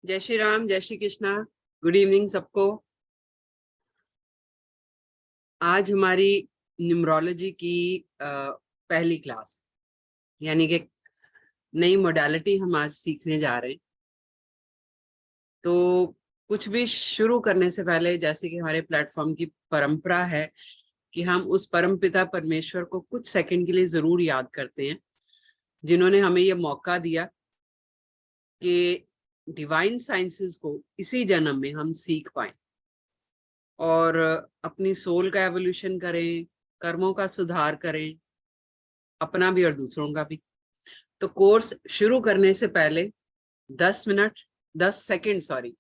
जय श्री राम, जय Shri Krishna. Good evening सबको। आज हमारी न्यूमरोलॉजी की पहली क्लास, यानी कि नई मोडालिटी हम आज सीखने जा रहे हैं। तो कुछ भी शुरू करने से पहले, जैसे कि हमारे प्लेटफॉर्म की परंपरा है कि हम उस परमपिता परमेश्वर को कुछ सेकंड के लिए जरूर याद करते हैं, जिन्होंने हमें ये मौका दिया कि डिवाइन साइंसेस को इसी जन्म में हम सीख पाए और अपनी सोल का एवोल्यूशन करें, कर्मों का सुधार करें, अपना भी और दूसरों का भी। तो कोर्स शुरू करने से पहले 10 मिनट, 10 सेकंड, सॉरी,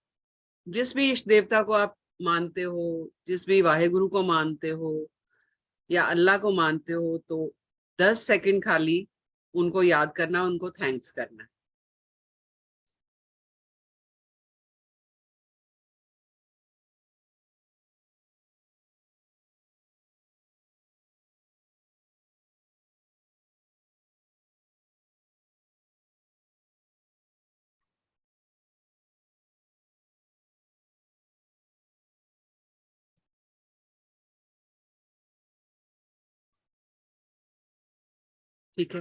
जिस भी इष्ट देवता को आप मानते हो, जिस भी वाहेगुरु को मानते हो या अल्लाह को मानते हो, तो 10 सेकंड खाली उनको याद करना, उनको थैंक्स करना। ठीक है।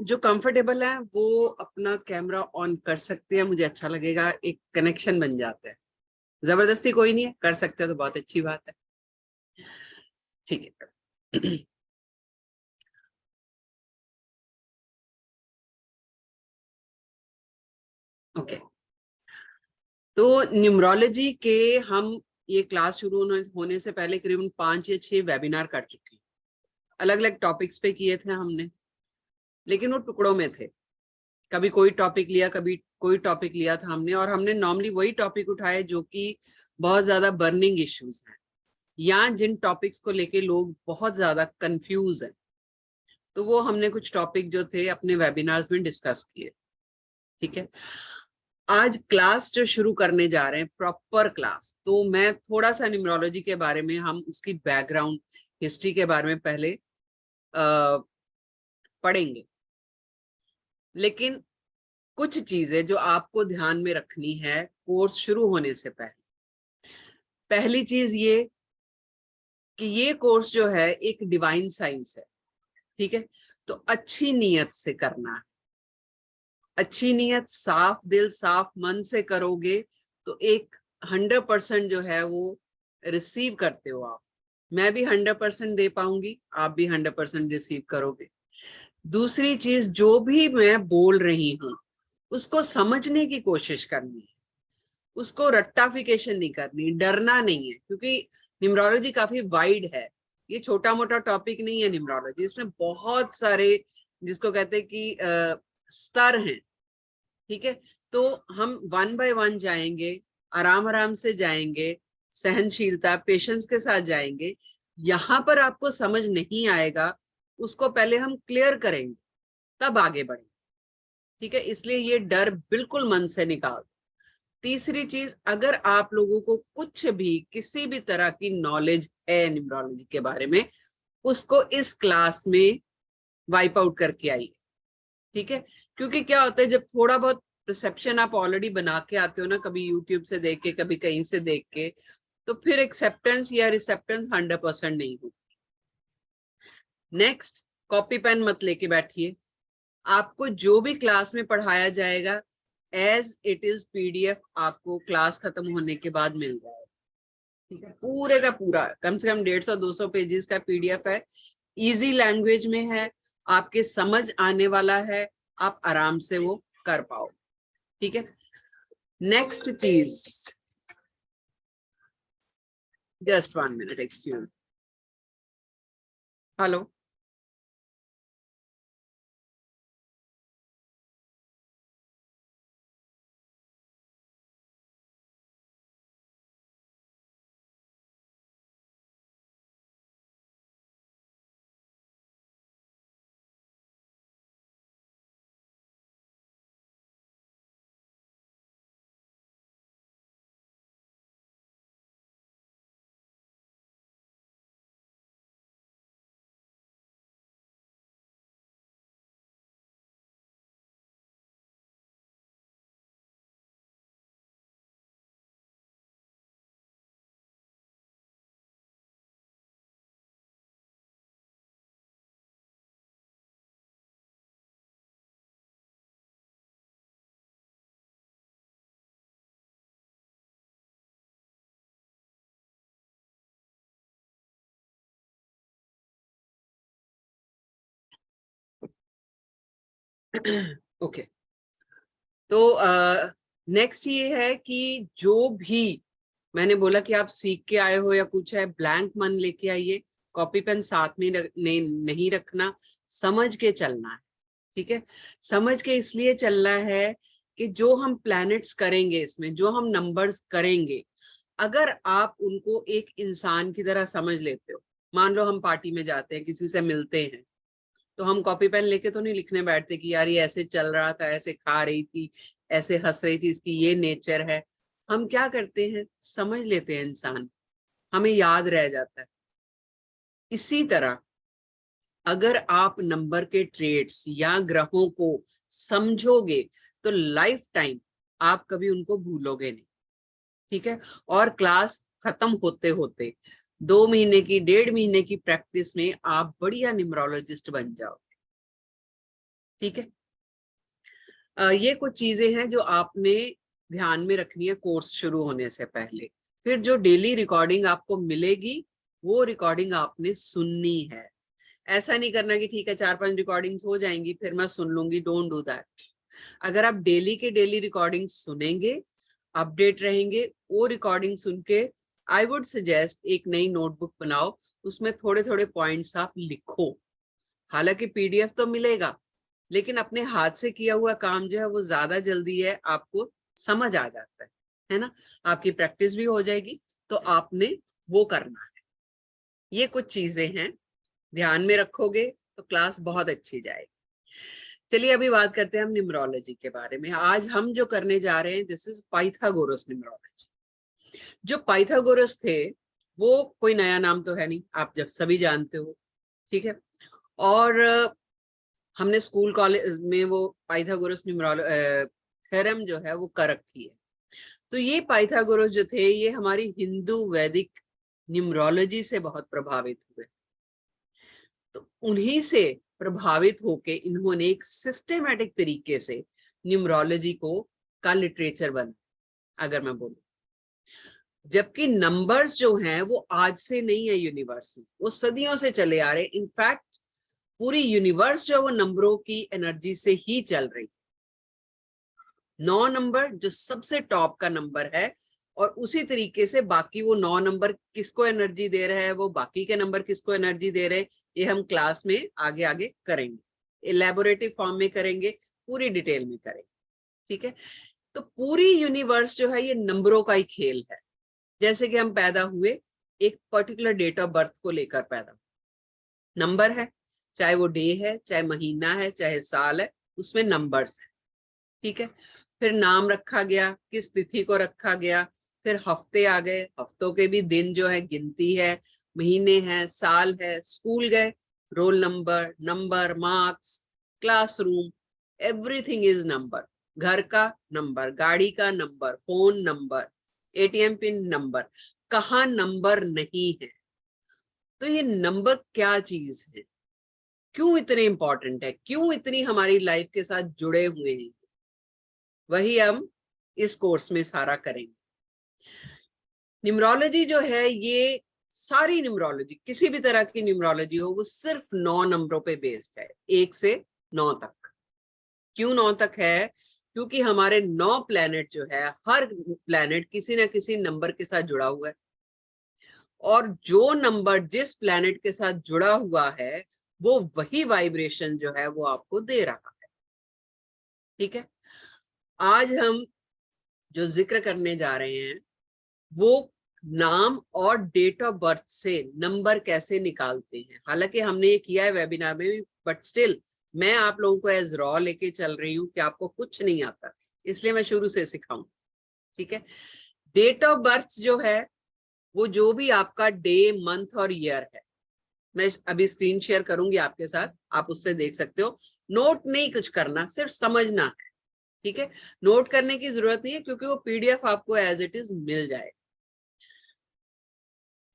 जो कंफर्टेबल है वो अपना कैमरा ऑन कर सकते हैं, मुझे अच्छा लगेगा, एक कनेक्शन बन जाता है। जबरदस्ती कोई नहीं है, कर सकते हो तो बहुत अच्छी बात है। ठीक है। ओके। तो न्यूमरोलॉजी के हम ये क्लास शुरू होने से पहले करीबन 5 या 6 वेबिनार कर चुके हैं। अलग अलग टॉपिक्स पे किए थे हमने, लेकिन वो टुकड़ों में थे। कभी कोई टॉपिक लिया, कभी कोई टॉपिक लिया था हमने, और हमने नॉर्मली वही टॉपिक उठाए जो कि बहुत ज्यादा बर्निंग इश्यूज हैं या जिन टॉपिक्स को लेके लोग बहुत ज्यादा कंफ्यूज हैं। तो वो हमने कुछ टॉपिक जो थे अपने वेबिनार्स में डिस्कस किए। ठीक है। आज क्लास जो शुरू करने जा रहे हैं, प्रॉपर क्लास, तो मैं थोड़ा सा न्यूमरोलॉजी के बारे में, हम उसकी बैकग्राउंड हिस्ट्री के बारे में पहले पढ़ेंगे। लेकिन कुछ चीजें जो आपको ध्यान में रखनी है कोर्स शुरू होने से पहले। पहली चीज ये कि ये कोर्स जो है एक डिवाइन साइंस है। ठीक है। तो अच्छी नीयत से करना है। अच्छी नीयत, साफ दिल, साफ मन से करोगे तो एक 100% जो है वो रिसीव करते हो आप। मैं भी 100% दे पाऊंगी, आप भी 100% रिसीव करोगे। दूसरी चीज, जो भी मैं बोल रही हूं उसको समझने की कोशिश करनी है, उसको रट्टाफिकेशन नहीं करनी, डरना नहीं है, क्योंकि न्यूमरोलॉजी काफी वाइड है। ये छोटा मोटा टॉपिक नहीं है न्यूमरोलॉजी, इसमें बहुत सारे, जिसको कहते हैं कि स्तर हैं। ठीक है। तो हम वन बाय वन जाएंगे, आराम आराम से जाएंगे, सहनशीलता, पेशेंस के साथ जाएंगे। यहाँ पर आपको समझ नहीं आएगा, उसको पहले हम क्लियर करेंगे, तब आगे बढ़ेंगे। ठीक है। इसलिए ये डर बिल्कुल मन से निकाल दो। तीसरी चीज, अगर आप लोगों को कुछ भी किसी भी तरह की नॉलेज है न्यूमरोलॉजी के बारे में, उसको इस क्लास में वाइप आउट करके आइए। ठीक है। क्योंकि क्या होता है, जब थोड़ा बहुत परसेप्शन आप ऑलरेडी बना के आते हो ना, कभी यूट्यूब से देख के, कभी कहीं से देख के, तो फिर एक्सेप्टेंस या रिसेप्टेंस 100% नहीं होती। नेक्स्ट, कॉपी पेन मत लेके बैठिए। आपको जो भी क्लास में पढ़ाया जाएगा एज इट इज पीडीएफ आपको क्लास खत्म होने के बाद मिल जाएगा। ठीक है। पूरे का पूरा कम से कम 150-200 पेजेस का पीडीएफ है। इजी लैंग्वेज में है, आपके समझ आने वाला है, आप आराम से वो कर पाओ। ठीक है। नेक्स्ट चीज, just 1 minute, excuse. Hello. Okay, तो नेक्स्ट ये है कि जो भी मैंने बोला कि आप सीख के आए हो या कुछ है, ब्लैंक मन लेके आइए, कॉपी पेन साथ में नहीं रखना, समझ के चलना है। ठीक है, समझ के इसलिए चलना है कि जो हम प्लैनेट्स करेंगे, इसमें जो हम नंबर्स करेंगे, अगर आप उनको एक इंसान की तरह समझ लेते हो, मान लो हम पार्टी में जाते हैं, किसी से मिलते हैं, तो हम कॉपी पेन लेके तो नहीं लिखने बैठते कि यार ये ऐसे चल रहा था, ऐसे खा रही थी, ऐसे हंस रही थी, इसकी ये नेचर है। हम क्या करते हैं, समझ लेते हैं इंसान, हमें याद रह जाता है। इसी तरह अगर आप नंबर के ट्रेड्स या ग्रहों को समझोगे तो लाइफ टाइम आप कभी उनको भूलोगे नहीं। ठीक है, और क्लास खत्म होते होते 2 महीने की, 1.5 महीने की प्रैक्टिस में आप बढ़िया न्यूमरोलॉजिस्ट बन जाओगे। ठीक है, ये कुछ चीजें हैं जो आपने ध्यान में रखनी है कोर्स शुरू होने से पहले। फिर जो डेली रिकॉर्डिंग आपको मिलेगी, वो रिकॉर्डिंग आपने सुननी है। ऐसा नहीं करना कि ठीक है 4-5 रिकॉर्डिंग्स हो जाएंगी फिर मैं सुन लूंगी, डोंट डू दैट। अगर आप डेली के डेली रिकॉर्डिंग सुनेंगे, अपडेट रहेंगे, वो रिकॉर्डिंग सुन के आई वुड सजेस्ट एक नई नोटबुक बनाओ, उसमें थोड़े थोड़े पॉइंट्स आप लिखो। हालांकि पीडीएफ तो मिलेगा, लेकिन अपने हाथ से किया हुआ काम जो है वो ज्यादा जल्दी है, आपको समझ आ जाता है ना, आपकी प्रैक्टिस भी हो जाएगी। तो आपने वो करना है। ये कुछ चीजें हैं, ध्यान में रखोगे तो क्लास बहुत अच्छी जाएगी। चलिए अभी बात करते हैं हम न्यूमरोलॉजी के बारे में। आज हम जो करने जा रहे हैं, दिस इज पाइथागोरस न्यूमरोलॉजी। जो पाइथागोरस थे वो कोई नया नाम तो है नहीं, आप जब सभी जानते हो। ठीक है, और हमने स्कूल कॉलेज में वो पाइथागोरस थ्योरम जो है वो कर रखी है। तो ये पाइथागोरस जो थे ये हमारी हिंदू वैदिक न्यूमरोलॉजी से बहुत प्रभावित हुए। तो उन्हीं से प्रभावित होके इन्होंने एक सिस्टेमेटिक तरीके से न्यूमरोलॉजी को का लिटरेचर बना, अगर मैं बोलूं। जबकि नंबर्स जो हैं वो आज से नहीं है यूनिवर्सल, वो सदियों से चले आ रहे। इनफैक्ट पूरी यूनिवर्स जो वो नंबरों की एनर्जी से ही चल रही। 9 नंबर जो सबसे टॉप का नंबर है, और उसी तरीके से बाकी वो 9 नंबर किसको एनर्जी दे रहे हैं, वो बाकी के नंबर किसको एनर्जी दे रहे हैं, ये हम क्लास में आगे आगे करेंगे, इलेबोरेटिव फॉर्म में करेंगे, पूरी डिटेल में करेंगे। ठीक है, तो पूरी यूनिवर्स जो है ये नंबरों का ही खेल है। जैसे कि हम पैदा हुए एक पर्टिकुलर डेट ऑफ बर्थ को लेकर पैदा हुए, नंबर है, चाहे वो डे है, चाहे महीना है, चाहे साल है, उसमें नंबर्स है। ठीक है, फिर नाम रखा गया, किस तिथि को रखा गया, फिर हफ्ते आ गए, हफ्तों के भी दिन जो है गिनती है, महीने हैं, साल है, स्कूल गए, roll number, number, marks, classroom, everything is number. घर का नंबर, गाड़ी का number, phone number, ATM pin number, कहाँ नंबर नहीं है। तो ये नंबर क्या चीज है, क्यों इतने इंपॉर्टेंट है, क्यों इतनी हमारी लाइफ के साथ जुड़े हुए हैं, वही हम इस कोर्स में सारा करेंगे। न्यूमरोलॉजी जो है ये सारी न्यूमरोलॉजी, किसी भी तरह की न्यूमरोलॉजी हो, वो सिर्फ 9 नंबरों पे बेस्ड है, 1 से 9 तक। क्यों 9 तक है, क्योंकि हमारे 9 प्लैनेट जो है, हर प्लैनेट किसी ना किसी नंबर के साथ जुड़ा हुआ है, और जो नंबर जिस प्लैनेट के साथ जुड़ा हुआ है वो वही वाइब्रेशन जो है वो आपको दे रहा है। ठीक है, आज हम जो जिक्र करने जा रहे हैं वो नाम और डेट ऑफ बर्थ से नंबर कैसे निकालते हैं। हालांकि हमने ये किया है वेबिनार में भी, बट स्टिल मैं आप लोगों को एज रॉ लेके चल रही हूँ कि आपको कुछ नहीं आता, इसलिए मैं शुरू से सिखाऊं। ठीक है, डेट ऑफ बर्थ जो है वो जो भी आपका डे, मंथ और ईयर है, मैं अभी स्क्रीन शेयर करूंगी आपके साथ, आप उससे देख सकते हो। नोट नहीं कुछ करना, सिर्फ समझना है। ठीक है, नोट करने की जरूरत नहीं है क्योंकि वो पीडीएफ आपको एज इट इज मिल जाए।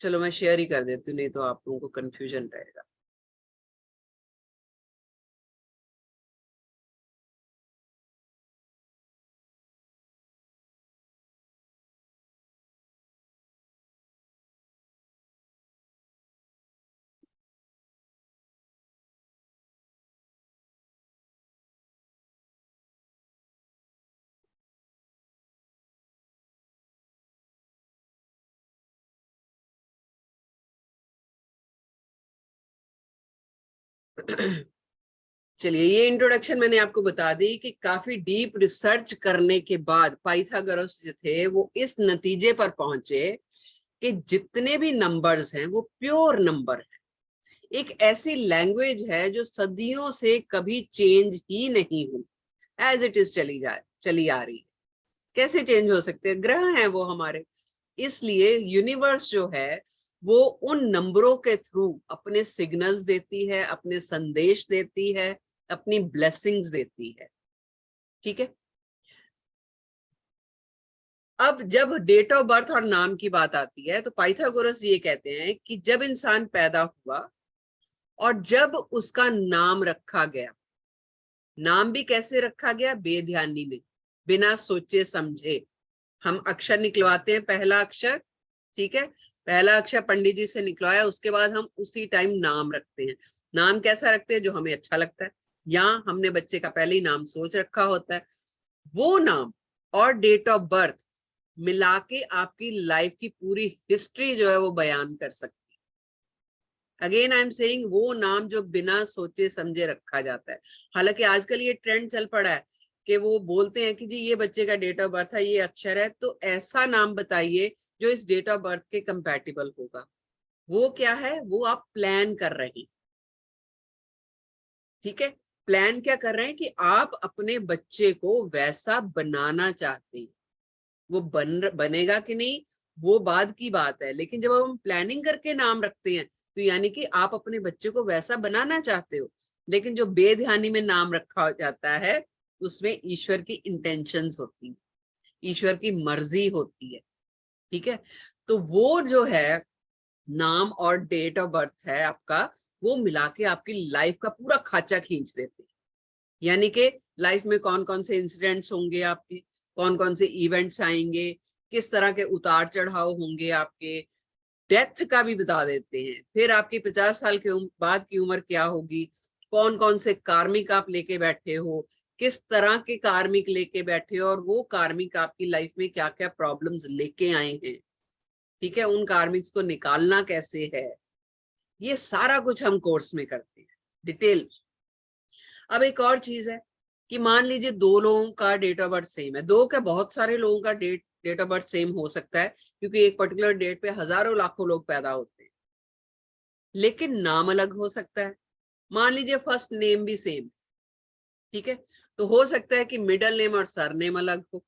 चलो मैं शेयर ही कर देती हूँ, नहीं तो आप लोगों को कंफ्यूजन रहेगा। चलिए, ये इंट्रोडक्शन मैंने आपको बता दी कि काफी डीप रिसर्च करने के बाद पाइथागोरस जो थे वो इस नतीजे पर पहुंचे कि जितने भी नंबर्स हैं वो प्योर नंबर हैं। एक ऐसी लैंग्वेज है जो सदियों से कभी चेंज ही नहीं हुई, एज इट इज चली आ रही है। कैसे चेंज हो सकते हैं? ग्रह हैं वो हमारे। इसलिए यूनिवर्स जो है वो उन नंबरों के थ्रू अपने सिग्नल्स देती है, अपने संदेश देती है, अपनी ब्लेसिंग्स देती है। ठीक है। अब जब डेट ऑफ बर्थ और नाम की बात आती है तो पाइथागोरस ये कहते हैं कि जब इंसान पैदा हुआ और जब उसका नाम रखा गया, नाम भी कैसे रखा गया? बेध्यानी में, बिना सोचे समझे। हम अक्षर निकलवाते हैं, पहला अक्षर, ठीक है, पहला अक्षर पंडित जी से निकलवाया, उसके बाद हम उसी टाइम नाम रखते हैं। नाम कैसा रखते हैं? जो हमें अच्छा लगता है, या हमने बच्चे का पहले ही नाम सोच रखा होता है। वो नाम और डेट ऑफ बर्थ मिला के आपकी लाइफ की पूरी हिस्ट्री जो है वो बयान कर सकती है। अगेन आई एम सेइंग, वो नाम जो बिना सोचे समझे रखा जाता है। हालांकि आजकल ये ट्रेंड चल पड़ा है कि वो बोलते हैं कि जी ये बच्चे का डेट ऑफ बर्थ है, ये अक्षर है, तो ऐसा नाम बताइए जो इस डेट ऑफ बर्थ के कंपैटिबल होगा। वो क्या है? वो आप प्लान कर रहे हैं। ठीक है, प्लान क्या कर रहे हैं कि आप अपने बच्चे को वैसा बनाना चाहते हैं। वो बनेगा कि नहीं वो बाद की बात है, लेकिन जब हम प्लानिंग करके नाम रखते हैं तो यानी कि आप अपने बच्चे को वैसा बनाना चाहते हो। लेकिन जो बेध्यानी में नाम रखा जाता है उसमें ईश्वर की इंटेंशंस होती है, ईश्वर की मर्जी होती है। ठीक है, तो वो जो है नाम और डेट ऑफ बर्थ है आपका, वो मिला के आपकी लाइफ का पूरा खाचा खींच देते हैं। यानी कि लाइफ में कौन कौन से इंसिडेंट्स होंगे आपके, कौन कौन से इवेंट्स आएंगे, किस तरह के उतार चढ़ाव होंगे आपके, डेथ का भी बता देते हैं। फिर आपकी 50 साल के बाद की उम्र क्या होगी, कौन कौन से कार्मिक आप लेके बैठे हो, किस तरह के कार्मिक लेके बैठे हो, और वो कार्मिक आपकी लाइफ में क्या क्या प्रॉब्लम्स लेके आए हैं। ठीक है, उन कार्मिक्स को निकालना कैसे है, ये सारा कुछ हम कोर्स में करते हैं डिटेल। अब एक और चीज है कि मान लीजिए दो लोगों का डेट ऑफ बर्थ सेम है, दो क्या बहुत सारे लोगों का डेट ऑफ बर्थ सेम हो सकता है, क्योंकि एक पर्टिकुलर डेट पे हजारों लाखों लोग पैदा होते हैं, लेकिन नाम अलग हो सकता है। मान लीजिए फर्स्ट नेम भी सेम, ठीक है, तो हो सकता है कि मिडल नेम और सर नेम अलग हो।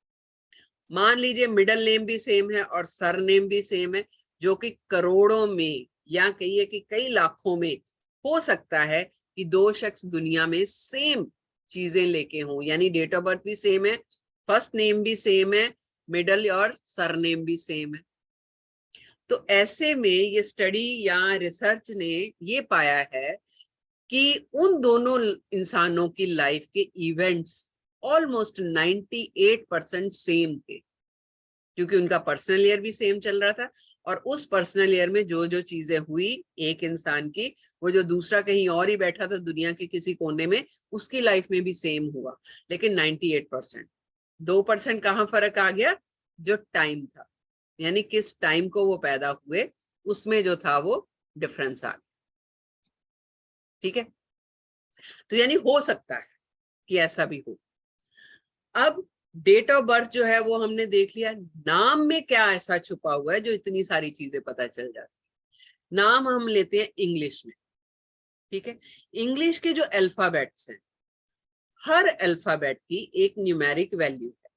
मान लीजिए मिडल नेम भी सेम है और सर नेम भी सेम है, जो कि करोड़ों में या कहिए कि कई लाखों में हो सकता है कि दो शख्स दुनिया में सेम चीजें लेके हों, यानी डेट ऑफ बर्थ भी सेम है, फर्स्ट नेम भी सेम है, मिडल और सर नेम भी सेम है। तो ऐसे में ये स्टडी या रिसर्च ने ये पाया है कि उन दोनों इंसानों की लाइफ के इवेंट्स ऑलमोस्ट 98% सेम थे, क्योंकि उनका पर्सनल ईयर भी सेम चल रहा था, और उस पर्सनल ईयर में जो जो चीजें हुई एक इंसान की, वो जो दूसरा कहीं और ही बैठा था दुनिया के किसी कोने में, उसकी लाइफ में भी सेम हुआ। लेकिन 98%, 2% कहाँ फर्क आ गया? जो टाइम था, यानी किस टाइम को वो पैदा हुए, उसमें जो था वो डिफरेंस आ गया। ठीक है, तो यानी हो सकता है कि ऐसा भी हो। अब डेट ऑफ बर्थ जो है वो हमने देख लिया, नाम में क्या ऐसा छुपा हुआ है जो इतनी सारी चीजें पता चल जाती। नाम हम लेते हैं इंग्लिश में, ठीक है, इंग्लिश के जो अल्फाबेट्स हैं, हर अल्फाबेट की एक न्यूमेरिक वैल्यू है।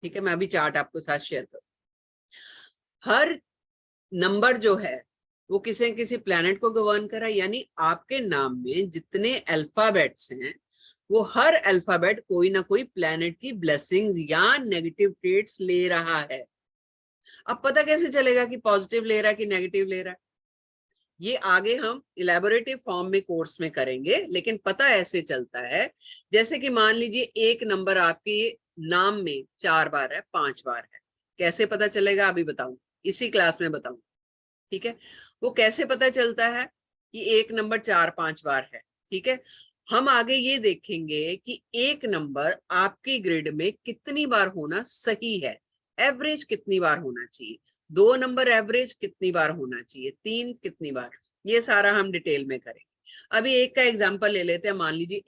ठीक है, मैं अभी चार्ट आपको साथ शेयर करूँ। हर नंबर जो है वो किसी न किसी प्लैनेट को गवर्न कर रहा है, यानी आपके नाम में जितने अल्फाबेट्स हैं वो हर अल्फाबेट कोई ना कोई प्लैनेट की ब्लेसिंग्स या नेगेटिव ट्रेट्स ले रहा है। अब पता कैसे चलेगा कि पॉजिटिव ले रहा है कि नेगेटिव ले रहा है? ये आगे हम इलेबोरेटिव फॉर्म में कोर्स में करेंगे, लेकिन पता ऐसे चलता है जैसे कि मान लीजिए एक नंबर आपके नाम में 4 बार है, 5 बार है। कैसे पता चलेगा अभी बताऊं, इसी क्लास में बताऊं। ठीक है, वो कैसे पता चलता है कि एक नंबर 4-5 बार है? ठीक है, हम आगे ये देखेंगे कि एक नंबर आपकी ग्रिड में कितनी बार होना सही है, एवरेज कितनी बार होना चाहिए, 2 नंबर एवरेज कितनी बार होना चाहिए, 3 कितनी बार, ये सारा हम डिटेल में करेंगे। अभी एक का एग्जांपल ले लेते हैं, मान लीजिए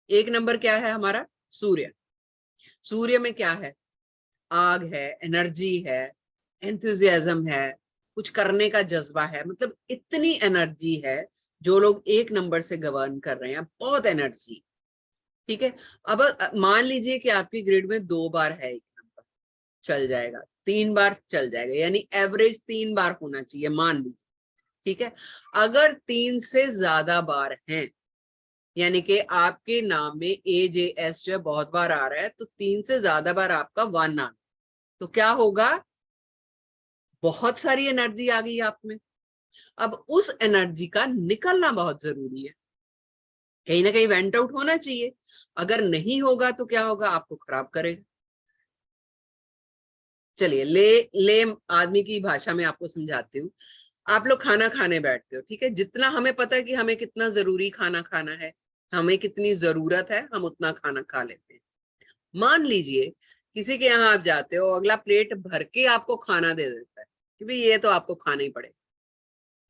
एक नंबर क्या है हमारा, सूर्य। सूर्य में क्या है, आग है, एनर्जी है, एंथुजियाज्म है, कुछ करने का जज्बा है, मतलब इतनी एनर्जी है। जो लोग एक नंबर से गवर्न कर रहे हैं, बहुत एनर्जी। ठीक है, अब मान लीजिए कि आपकी ग्रिड में 2 बार है एक नंबर, चल जाएगा, 3 बार चल जाएगा, यानी एवरेज 3 बार होना चाहिए मान लीजिए। ठीक है, अगर 3 से ज्यादा बार हैं, यानी कि आपके नाम में AJS जो है बहुत बार आ रहा है, तो 3 से ज्यादा बार आपका 1 आना, तो क्या होगा, बहुत सारी एनर्जी आ गई आप में। अब उस एनर्जी का निकलना बहुत जरूरी है, कहीं ना कहीं वेंट आउट होना चाहिए। अगर नहीं होगा तो क्या होगा, आपको खराब करेगा। चलिए ले आदमी की भाषा में आपको समझाती हूँ। आप लोग खाना खाने बैठते हो, ठीक है, जितना हमें पता है कि हमें कितना जरूरी खाना खाना है, हमें कितनी जरूरत है, हम उतना खाना खा लेते हैं। मान लीजिए किसी के यहाँ आप जाते हो, अगला प्लेट भर के आपको खाना दे देता है कि भाई ये तो आपको खाना ही पड़ेगा,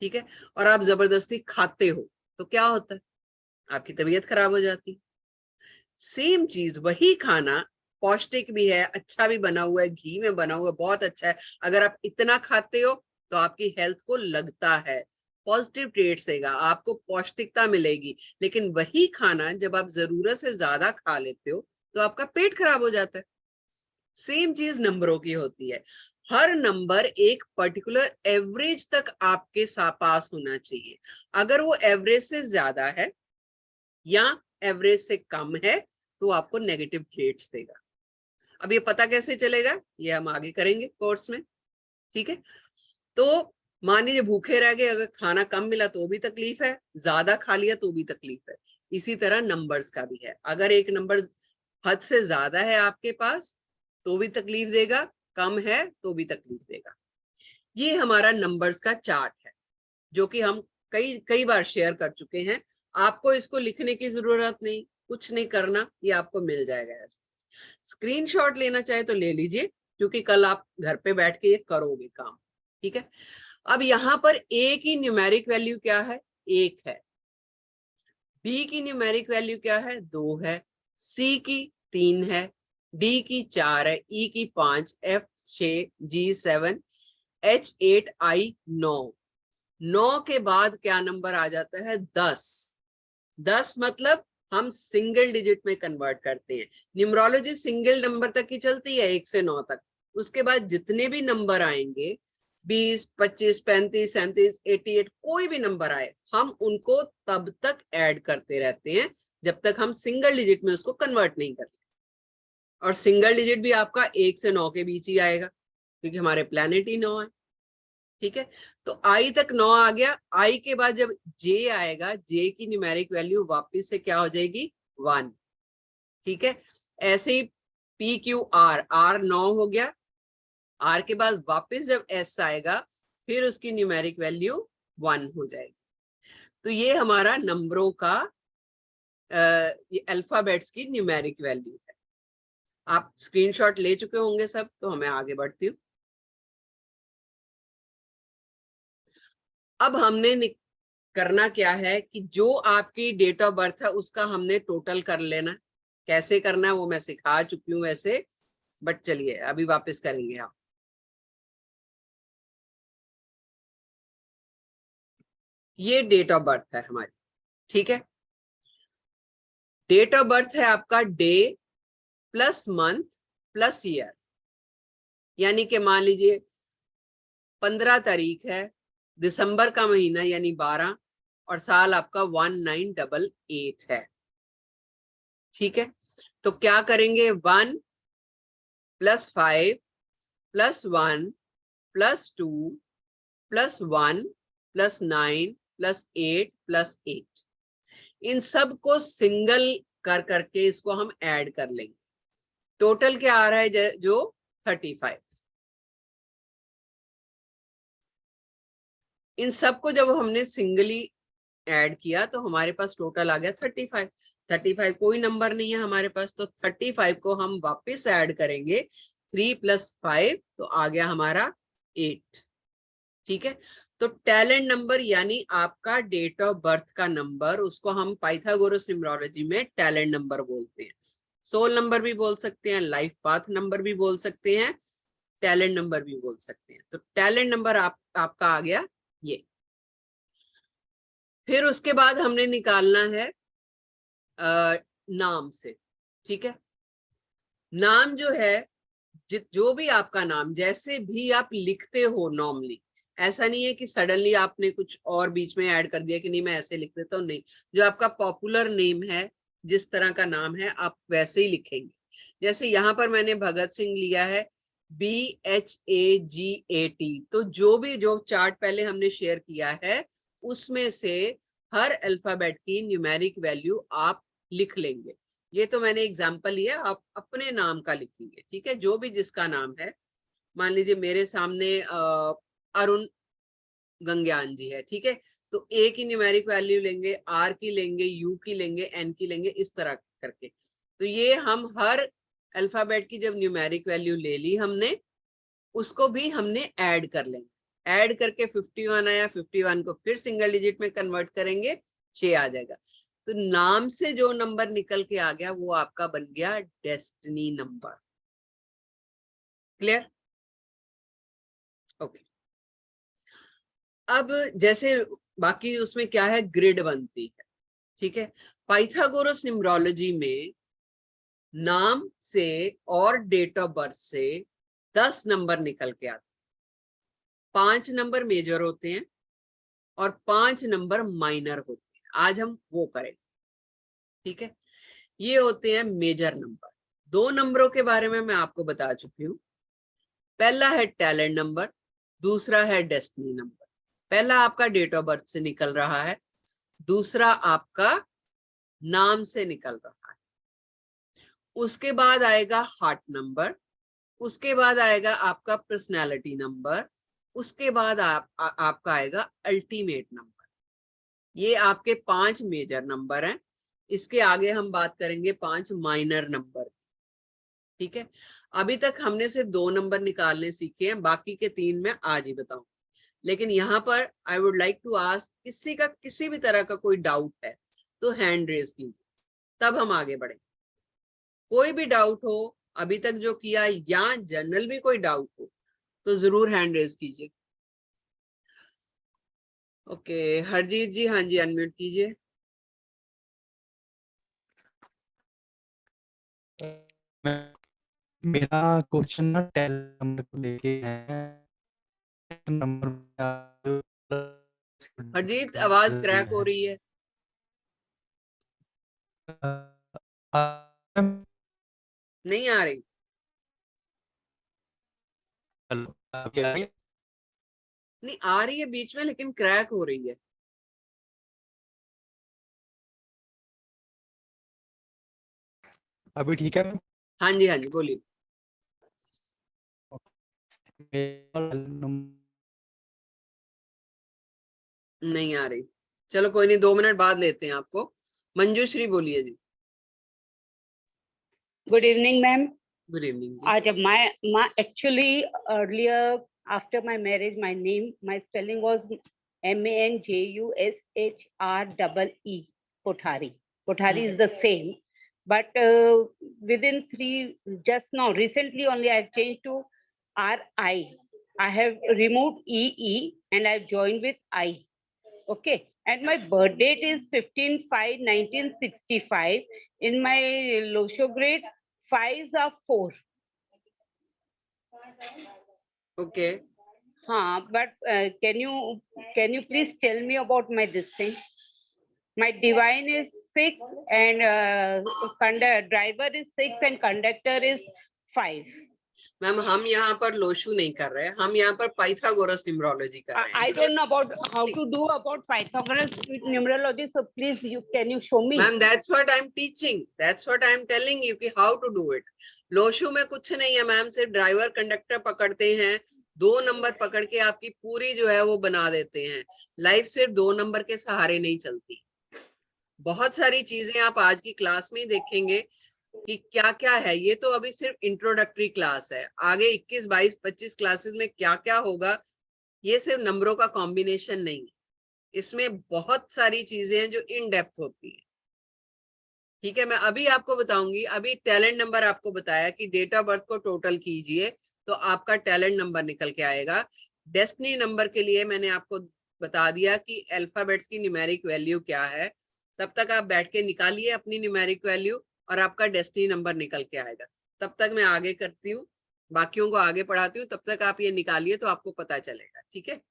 ठीक है, और आप जबरदस्ती खाते हो, तो क्या होता है, आपकी तबीयत खराब हो जाती। सेम चीज, वही खाना पौष्टिक भी है, अच्छा भी बना हुआ है, घी में बना हुआ है, बहुत अच्छा है, अगर आप इतना खाते हो तो आपकी हेल्थ को लगता है, पॉजिटिव ट्रेट्स देगा, आपको पौष्टिकता मिलेगी। लेकिन वही खाना जब आप जरूरत से ज्यादा खा लेते हो तो आपका पेट खराब हो जाता है। सेम चीज नंबरों की होती है, हर नंबर एक पर्टिकुलर एवरेज तक आपके पास होना चाहिए। अगर वो एवरेज से ज्यादा है या एवरेज से कम है तो आपको नेगेटिव ट्रेट्स देगा। अब ये पता कैसे चलेगा, ये हम आगे करेंगे कोर्स में। ठीक है, तो मान लीजिए भूखे रह गए, अगर खाना कम मिला तो भी तकलीफ है, ज्यादा खा लिया तो भी तकलीफ है। इसी तरह नंबर्स का भी है, अगर एक नंबर हद से ज्यादा है आपके पास तो भी तकलीफ देगा, कम है तो भी तकलीफ देगा। ये हमारा नंबर्स का चार्ट है, जो कि हम कई कई बार शेयर कर चुके हैं। आपको इसको लिखने की जरूरत नहीं, कुछ नहीं करना, ये आपको मिल जाएगा ऐसे। स्क्रीनशॉट लेना चाहे तो ले लीजिए, क्योंकि कल आप घर पे बैठ के ये करोगे काम। ठीक है, अब यहाँ पर A की न्यूमेरिक वैल्यू क्या है, 1 है, B की न्यूमेरिक वैल्यू क्या है, 2 है, C की 3 है, D की 4 है, E की 5, F 6, G 7, H 8, I 9। 9 के बाद क्या नंबर आ जाता है, 10। 10 मतलब हम सिंगल डिजिट में कन्वर्ट करते हैं। न्यूमरोलॉजी सिंगल नंबर तक ही चलती है, 1 से 9 तक। उसके बाद जितने भी नंबर आएंगे, 20, 25, 35, 37, 88, कोई भी नंबर आए, हम उनको तब तक ऐड करते रहते हैं जब तक हम सिंगल डिजिट में उसको कन्वर्ट नहीं करते। और सिंगल डिजिट भी आपका 1 से 9 के बीच ही आएगा, क्योंकि हमारे प्लैनेट ही 9 है। ठीक है, तो I तक 9 आ गया। I के बाद जब J आएगा, J की न्यूमेरिक वैल्यू वापस से क्या हो जाएगी, 1। ठीक है, ऐसे ही PQR, R 9 हो गया, R के बाद वापस जब S आएगा फिर उसकी न्यूमेरिक वैल्यू 1 हो जाएगी। तो ये हमारा नंबरों का ये अल्फाबेट्स की न्यूमेरिक वैल्यू है। आप स्क्रीनशॉट ले चुके होंगे सब, तो हमें आगे बढ़ती हूँ। अब हमने करना क्या है कि जो आपकी डेट ऑफ बर्थ है उसका हमने टोटल कर लेना। कैसे करना है वो मैं सिखा चुकी हूँ वैसे, बट चलिए अभी वापस करेंगे आप। ये डेट ऑफ बर्थ है हमारी, ठीक है, डेट ऑफ बर्थ है आपका debt plus month plus year, यानी कि मान लीजिए 15 तारीख है, दिसंबर का महीना यानी 12, और साल आपका 1988 है। ठीक है, तो क्या करेंगे, 1 + 5 + 1 + 2 + 1 + 9 + 8 + 8, इन सब को सिंगल कर करके इसको हम ऐड कर लेंगे। टोटल क्या आ रहा है, जो 35। इन सबको जब हमने सिंगली ऐड किया तो हमारे पास टोटल आ गया 35। 35 कोई नंबर नहीं है हमारे पास, तो 35 को हम वापस ऐड करेंगे, 3 + 5 तो आ गया हमारा 8। ठीक है, तो टैलेंट नंबर यानी आपका डेट ऑफ बर्थ का नंबर, उसको हम पाइथागोरस न्यूमरोलॉजी में टैलेंट नंबर बोलते हैं। सोल नंबर भी बोल सकते हैं, लाइफ पाथ नंबर भी बोल सकते हैं, टैलेंट नंबर भी बोल सकते हैं। तो टैलेंट नंबर आपका आ गया ये। फिर उसके बाद हमने निकालना है नाम से, ठीक है। नाम जो है, जो भी आपका नाम जैसे भी आप लिखते हो नॉर्मली, ऐसा नहीं है कि सडनली आपने कुछ और बीच में ऐड कर दिया कि नहीं मैं ऐसे लिख देता हूँ, नहीं। जो आपका पॉपुलर नेम है, जिस तरह का नाम है, आप वैसे ही लिखेंगे। जैसे यहाँ पर मैंने भगत सिंह लिया है, BHAGAT। तो जो चार्ट पहले हमने शेयर किया है उसमें से हर अल्फाबेट की न्यूमेरिक वैल्यू आप लिख लेंगे। ये तो मैंने एग्जाम्पल लिया, आप अपने नाम का लिखेंगे, ठीक है। जो भी जिसका नाम है, मान लीजिए मेरे सामने अरुण गंग्यान जी है, ठीक है। तो ए की न्यूमेरिक वैल्यू लेंगे, आर की लेंगे, यू की लेंगे, एन की लेंगे, इस तरह करके। तो ये हम हर अल्फाबेट की जब न्यूमेरिक वैल्यू ले ली हमने, उसको भी हमने ऐड कर लेंगे। ऐड करके 51 आया, 51 को फिर सिंगल डिजिट में कन्वर्ट करेंगे, 6 आ जाएगा। तो नाम से जो नंबर निकल के आ गया वो आपका बन गया डेस्टिनी नंबर। क्लियर? ओके। अब जैसे बाकी उसमें क्या है, ग्रिड बनती है, ठीक है। पाइथागोरस न्यूमरोलॉजी में नाम से और डेट ऑफ बर्थ से 10 नंबर निकल के आते हैं। 5 नंबर मेजर होते हैं और 5 नंबर माइनर होते हैं। आज हम वो करेंगे, ठीक है। ये होते हैं मेजर नंबर। 2 नंबरों के बारे में मैं आपको बता चुकी हूँ। पहला है टैलेंट नंबर, दूसरा है डेस्टिनी नंबर। पहला आपका डेट ऑफ बर्थ से निकल रहा है, दूसरा आपका नाम से निकल रहा है। उसके बाद आएगा हार्ट नंबर, उसके बाद आएगा आपका पर्सनालिटी नंबर, उसके बाद आपका आएगा अल्टीमेट नंबर। ये आपके 5 मेजर नंबर हैं। इसके आगे हम बात करेंगे 5 माइनर नंबर, ठीक है। अभी तक हमने सिर्फ 2 नंबर निकालने सीखे हैं, बाकी के 3 मैं आज ही बताऊं। लेकिन यहाँ पर I would like to ask, किसी का किसी भी तरह का कोई डाउट है तो हैंड रेज कीजिए, तब हम आगे बढ़े। कोई भी डाउट हो अभी तक जो किया, या जनरल भी कोई डाउट हो, तो जरूर हैंड रेज कीजिए। ओके, हरजीत जी, हाँ जी, अनम्यूट कीजिए। मेरा क्वेश्चन ना टेल नंबर को लेके है। नंबर हरजीत, आवाज क्रैक हो रही है। नहीं आ रही। हेलो, अभी आ रही है? नहीं आ रही है बीच में, लेकिन क्रैक हो रही है। अभी ठीक है? हाँ जी, हाँ जी, बोलिए। नहीं आ रही, चलो कोई नहीं, 2 मिनट बाद लेते हैं आपको। मंजूश्री बोलिए जी। Good evening, ma'am. Good evening जी। Ajab, my actually earlier after my marriage, my spelling was MANJUSHREE, Kothari. Kothari is the same, but within just now recently only I've changed to RI. I have removed EE and I've joined with I. Okay, and my birth date is 15/5/1965. In my Losho grade, 5s are 4. Okay, But can you please tell me about my this thing? My divine is 6 and driver is 6 and conductor is 5. Ma'am हम यहाँ पर लोशू नहीं कर रहे हैं, हम यहाँ पर पाइथागोरस न्यूमरोलॉजी कर रहे हैं। I don't know about how to do about Pythagoras numerology, so please can you show me? Ma'am that's what I'm teaching, that's what I'm telling you कि how to do it। लोशू में कुछ नहीं है ma'am, सिर्फ driver conductor पकड़ते हैं, 2 number पकड़ के आपकी पूरी जो है वो बना देते हैं। लाइफ सिर्फ 2 नंबर के सहारे नहीं चलती। बहुत सारी चीजें आप आज की क्लास में ही देखेंगे कि क्या क्या है। ये तो अभी सिर्फ इंट्रोडक्टरी क्लास है, आगे 21, 22, 25 क्लासेस में क्या क्या होगा ये सिर्फ नंबरों का कॉम्बिनेशन नहीं है, इसमें बहुत सारी चीजें हैं जो इन डेप्थ होती है। ठीक है, मैं अभी आपको बताऊंगी। अभी टैलेंट नंबर आपको बताया कि डेट ऑफ बर्थ को टोटल कीजिए तो आपका टैलेंट नंबर निकल के आएगा। डेस्टिनी नंबर के लिए मैंने आपको बता दिया कि अल्फाबेट्स की न्यूमेरिक वैल्यू क्या है। तब तक आप बैठ के निकालिए अपनी न्यूमेरिक वैल्यू और आपका डेस्टिनी नंबर निकल के आएगा। तब तक मैं आगे करती हूँ, बाकियों को आगे पढ़ाती हूँ, तब तक आप ये निकालिए तो आपको पता चलेगा। ठीक है,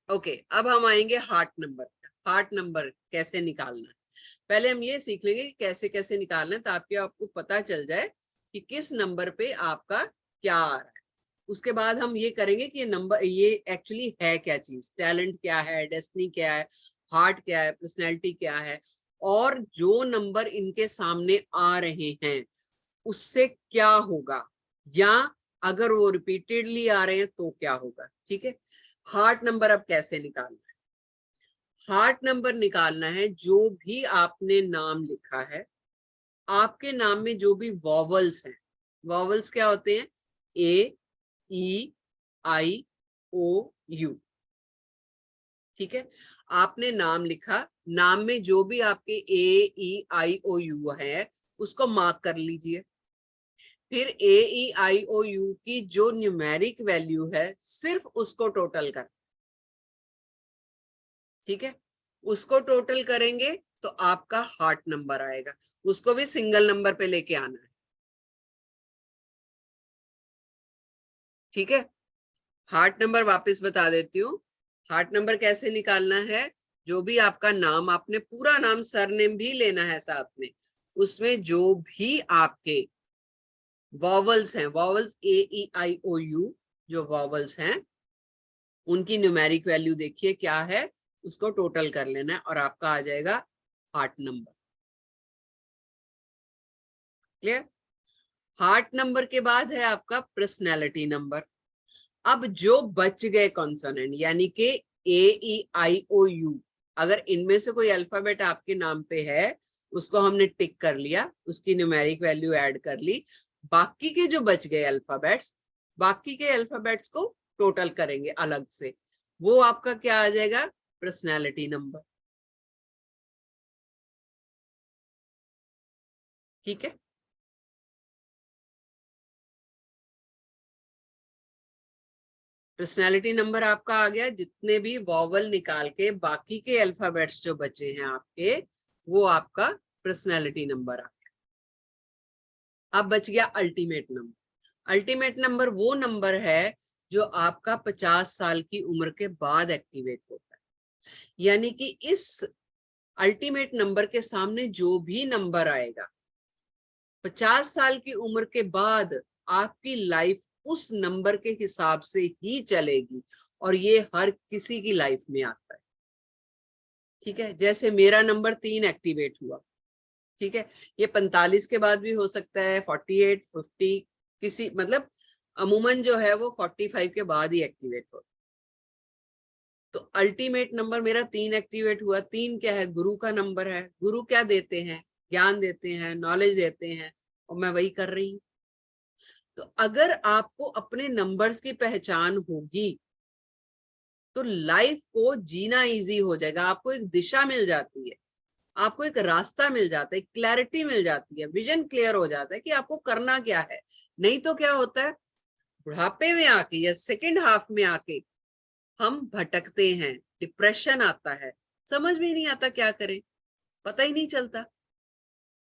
ओके। अब हम आएंगे हार्ट नंबर। हार्ट नंबर कैसे निकालना है, पहले हम ये सीख लेंगे कि कैसे कैसे निकालना है, ताकि आपको पता चल जाए कि किस नंबर पे आपका क्या आ रहा है। उसके बाद हम ये करेंगे कि ये नंबर, ये एक्चुअली है क्या चीज, टैलेंट क्या है, डेस्टिनी क्या है, हार्ट क्या है, पर्सनैलिटी क्या है, और जो नंबर इनके सामने आ रहे हैं उससे क्या होगा, या अगर वो रिपीटेडली आ रहे हैं तो क्या होगा। ठीक है, हार्ट नंबर अब कैसे निकालना है। हार्ट नंबर निकालना है, जो भी आपने नाम लिखा है, आपके नाम में जो भी वॉवल्स हैं, वॉवल्स क्या होते हैं, ए, ई, आई, ओ, यू। ठीक है, आपने नाम लिखा, नाम में जो भी आपके ए, ई, आई, ओ, यू है उसको मार्क कर लीजिए। फिर ए, ई, आई, ओ, यू की जो न्यूमेरिक वैल्यू है सिर्फ उसको टोटल कर। ठीक है, उसको टोटल करेंगे तो आपका हार्ट नंबर आएगा। उसको भी सिंगल नंबर पे लेके आना है। ठीक है, हार्ट नंबर वापस बता देती हूँ। हार्ट नंबर कैसे निकालना है, जो भी आपका नाम, आपने पूरा नाम सरनेम भी लेना है साथ में, उसमें जो भी आपके वॉवल्स हैं, vowels A, E, I, O, U, जो वॉवल्स हैं उनकी न्यूमेरिक वैल्यू देखिए क्या है, उसको टोटल कर लेना है और आपका आ जाएगा heart number. Clear. Heart number के बाद है आपका पर्सनैलिटी नंबर। अब जो बच गए कॉन्सोनेंट, यानी कि ए, ई, आई, ओ, यू, अगर इनमें से कोई अल्फाबेट आपके नाम पे है उसको हमने टिक कर लिया, उसकी न्यूमेरिक वैल्यू ऐड कर ली। बाकी के जो बच गए अल्फाबेट्स, बाकी के अल्फाबेट्स को टोटल करेंगे अलग से, वो आपका क्या आ जाएगा, पर्सनैलिटी नंबर। ठीक है, पर्सनैलिटी नंबर आपका आ गया। जितने भी वॉवल निकाल के बाकी के अल्फाबेट्स जो बचे हैं आपके, वो आपका पर्सनैलिटी नंबर आ गया। अब बच गया अल्टीमेट नंबर। अल्टीमेट नंबर वो नंबर है जो आपका 50 साल की उम्र के बाद एक्टिवेट होता है। यानी कि इस अल्टीमेट नंबर के सामने जो भी नंबर आएगा, 50 साल की उम्र के बाद आपकी लाइफ उस नंबर के हिसाब से ही चलेगी, और ये हर किसी की लाइफ में आता है। ठीक है, जैसे मेरा नंबर 3 एक्टिवेट हुआ। ठीक है, ये 45 के बाद भी हो सकता है, 48, 50, किसी मतलब अमूमन जो है वो 45 के बाद ही एक्टिवेट होता है। तो अल्टीमेट नंबर मेरा 3 एक्टिवेट हुआ। 3 क्या है, गुरु का नंबर है। गुरु क्या देते हैं, ज्ञान देते हैं, नॉलेज देते हैं, और मैं वही कर रही हूँ। तो अगर आपको अपने नंबर्स की पहचान होगी तो लाइफ को जीना इजी हो जाएगा। आपको एक दिशा मिल जाती है, आपको एक रास्ता मिल जाता है, क्लैरिटी मिल जाती है, विजन क्लियर हो जाता है कि आपको करना क्या है। नहीं तो क्या होता है, बुढ़ापे में आके या सेकंड हाफ में आके हम भटकते हैं, डिप्रेशन आता है, समझ में नहीं आता क्या करें, पता ही नहीं चलता।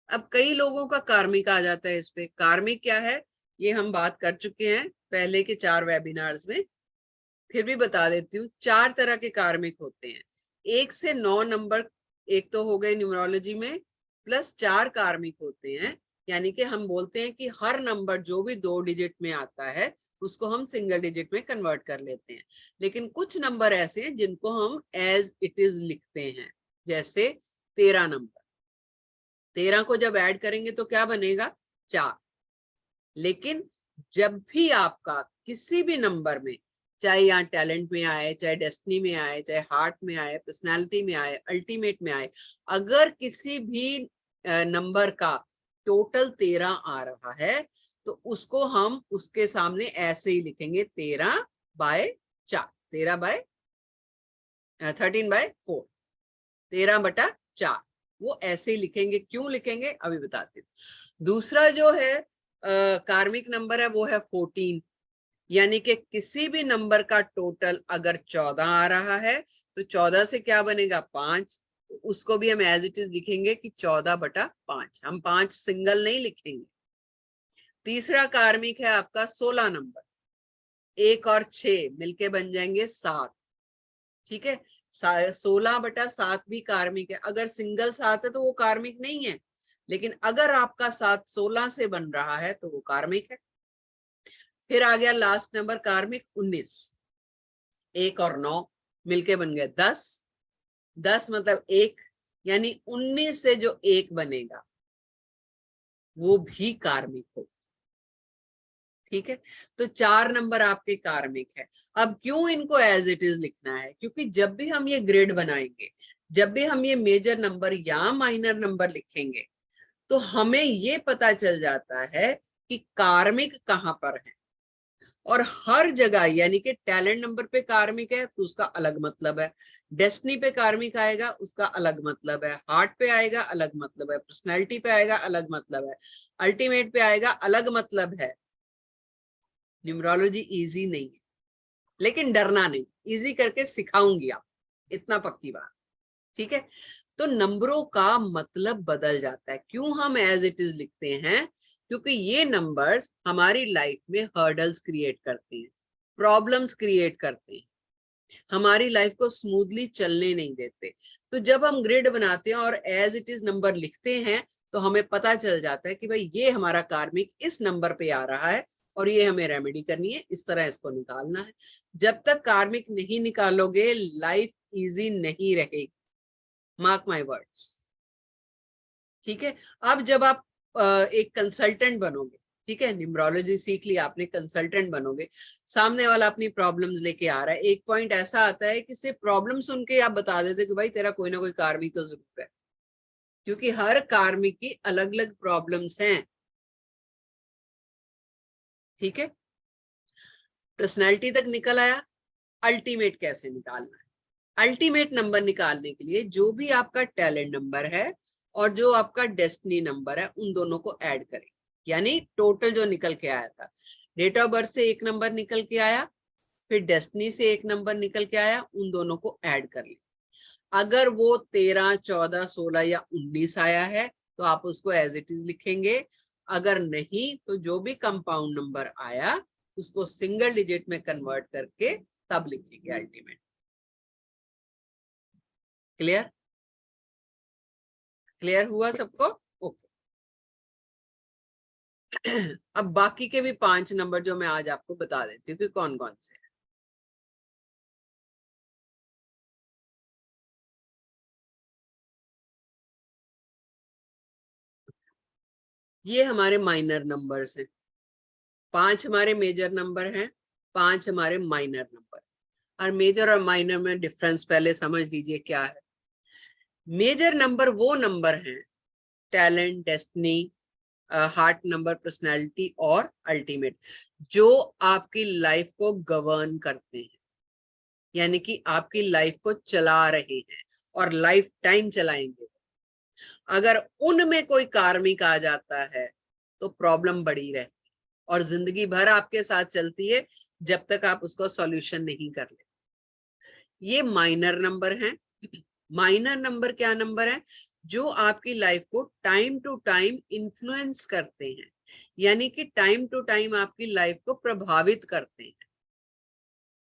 अब कई लोगों का कार्मिक आ जाता है। इस पे कार्मिक क्या है ये हम बात कर चुके हैं पहले के 4 वेबिनार्स में, फिर भी बता देती हूँ। 4 तरह के कार्मिक होते हैं, 1 से 9 नंबर, एक तो हो गए न्यूमरोलॉजी में, प्लस 4 कार्मिक होते हैं। यानी कि हम बोलते हैं कि हर नंबर जो भी 2 डिजिट में आता है उसको हम सिंगल डिजिट में कन्वर्ट कर लेते हैं। लेकिन कुछ नंबर ऐसे हैं जिनको हम एज इट इज लिखते हैं, जैसे 13 नंबर। 13 को जब ऐड करेंगे तो क्या बनेगा, 4। लेकिन जब भी आपका किसी भी नंबर में, चाहे यहाँ टैलेंट में आए, चाहे डेस्टिनी में आए, चाहे हार्ट में आए, पर्सनालिटी में आए, अल्टीमेट में आए, अगर किसी भी नंबर का टोटल 13 आ रहा है तो उसको हम उसके सामने ऐसे ही लिखेंगे, 13/4। 4, 13/4, 13/4, वो ऐसे ही लिखेंगे। क्यों लिखेंगे अभी बताती हूँ। दूसरा जो है कार्मिक नंबर है वो है 14, यानी कि किसी भी नंबर का टोटल अगर 14 आ रहा है तो 14 से क्या बनेगा 5, उसको भी हम एज इट इज लिखेंगे कि 14/5, हम 5 सिंगल नहीं लिखेंगे। तीसरा कार्मिक है आपका 16 नंबर, 1 और 6 मिलके बन जाएंगे 7, ठीक है। 16/7 भी कार्मिक है। अगर सिंगल 7 है तो वो कार्मिक नहीं है, लेकिन अगर आपका 7 16 से बन रहा है तो वो कार्मिक है। फिर आ गया लास्ट नंबर कार्मिक 19, 1 और 9 मिलके बन गए 10, 10 मतलब 1, यानी 19 से जो 1 बनेगा वो भी कार्मिक हो, ठीक है। तो 4 नंबर आपके कार्मिक है। अब क्यों इनको एज इट इज लिखना है, क्योंकि जब भी हम ये ग्रेड बनाएंगे, जब भी हम ये मेजर नंबर या माइनर नंबर लिखेंगे, तो हमें ये पता चल जाता है कि कार्मिक कहाँ पर है। और हर जगह, यानी कि टैलेंट नंबर पे कार्मिक है तो उसका अलग मतलब है, डेस्टिनी पे कार्मिक आएगा उसका अलग मतलब है, हार्ट पे आएगा अलग मतलब है, पर्सनैलिटी पे आएगा अलग मतलब है, अल्टीमेट पे आएगा अलग मतलब है। न्यूमरोलॉजी इजी नहीं है, लेकिन डरना नहीं, इजी करके सिखाऊंगी आप, इतना पक्की बात, ठीक है। तो नंबरों का मतलब बदल जाता है। क्यों हम एज इट इज लिखते हैं, क्योंकि ये नंबर्स हमारी लाइफ में हर्डल्स क्रिएट करते हैं, प्रॉब्लम्स क्रिएट करते हैं, हमारी लाइफ को स्मूथली चलने नहीं देते। तो जब हम ग्रिड बनाते हैं और एज इट इज नंबर लिखते हैं तो हमें पता चल जाता है कि भाई ये हमारा कार्मिक इस नंबर पे आ रहा है और ये हमें रेमेडी करनी है, इस तरह इसको निकालना है। जब तक कार्मिक नहीं निकालोगे लाइफ इजी नहीं रहेगी, मार्क माय वर्ड्स, ठीक है। अब जब आप एक कंसल्टेंट बनोगे, ठीक है, न्यूमरोलॉजी सीख लिया आपने, कंसल्टेंट बनोगे, सामने वाला अपनी प्रॉब्लम्स लेके आ रहा है, एक पॉइंट ऐसा आता है कि सिर्फ प्रॉब्लम सुन के आप बता देते कि भाई तेरा कोई ना कोई कार्मिक तो जरूर है, क्योंकि हर कार्मिक की अलग अलग प्रॉब्लम्स हैं, ठीक है। पर्सनैलिटी तक निकल आया, अल्टीमेट कैसे निकालना है। अल्टीमेट नंबर निकालने के लिए जो भी आपका टैलेंट नंबर है और जो आपका डेस्टिनी नंबर है उन दोनों को ऐड करें, यानी टोटल जो निकल के आया था, डेट ऑफ बर्थ से एक नंबर निकल के आया, फिर डेस्टिनी से एक नंबर निकल के आया, उन दोनों को ऐड कर लें। अगर वो 13, 14, 16 या 19 आया है तो आप उसको एज इट इज लिखेंगे। अगर नहीं तो जो भी कंपाउंड नंबर आया उसको सिंगल डिजिट में कन्वर्ट करके तब लिखेंगे अल्टीमेट। क्लियर, क्लियर हुआ सबको? ओके। अब बाकी के भी 5 नंबर जो मैं आज आपको बता देती हूँ कि कौन कौन से हैं। ये हमारे माइनर नंबर्स हैं, 5 हमारे मेजर नंबर हैं, 5 हमारे माइनर नंबर। और मेजर और माइनर में डिफरेंस पहले समझ लीजिए क्या है। मेजर नंबर वो नंबर हैं, talent, destiny, heart number, personality और अल्टीमेट, जो आपकी लाइफ को गवर्न करते हैं, यानी कि आपकी लाइफ को चला रहे हैं और लाइफ टाइम चलाएंगे। अगर उनमें कोई कार्मिक आ जाता है तो प्रॉब्लम बड़ी रहती है और जिंदगी भर आपके साथ चलती है जब तक आप उसको सॉल्यूशन नहीं कर ले। ये माइनर नंबर हैं। माइनर नंबर क्या नंबर है, जो आपकी लाइफ को टाइम टू टाइम इन्फ्लुएंस करते हैं, यानी कि टाइम टू टाइम आपकी लाइफ को प्रभावित करते हैं,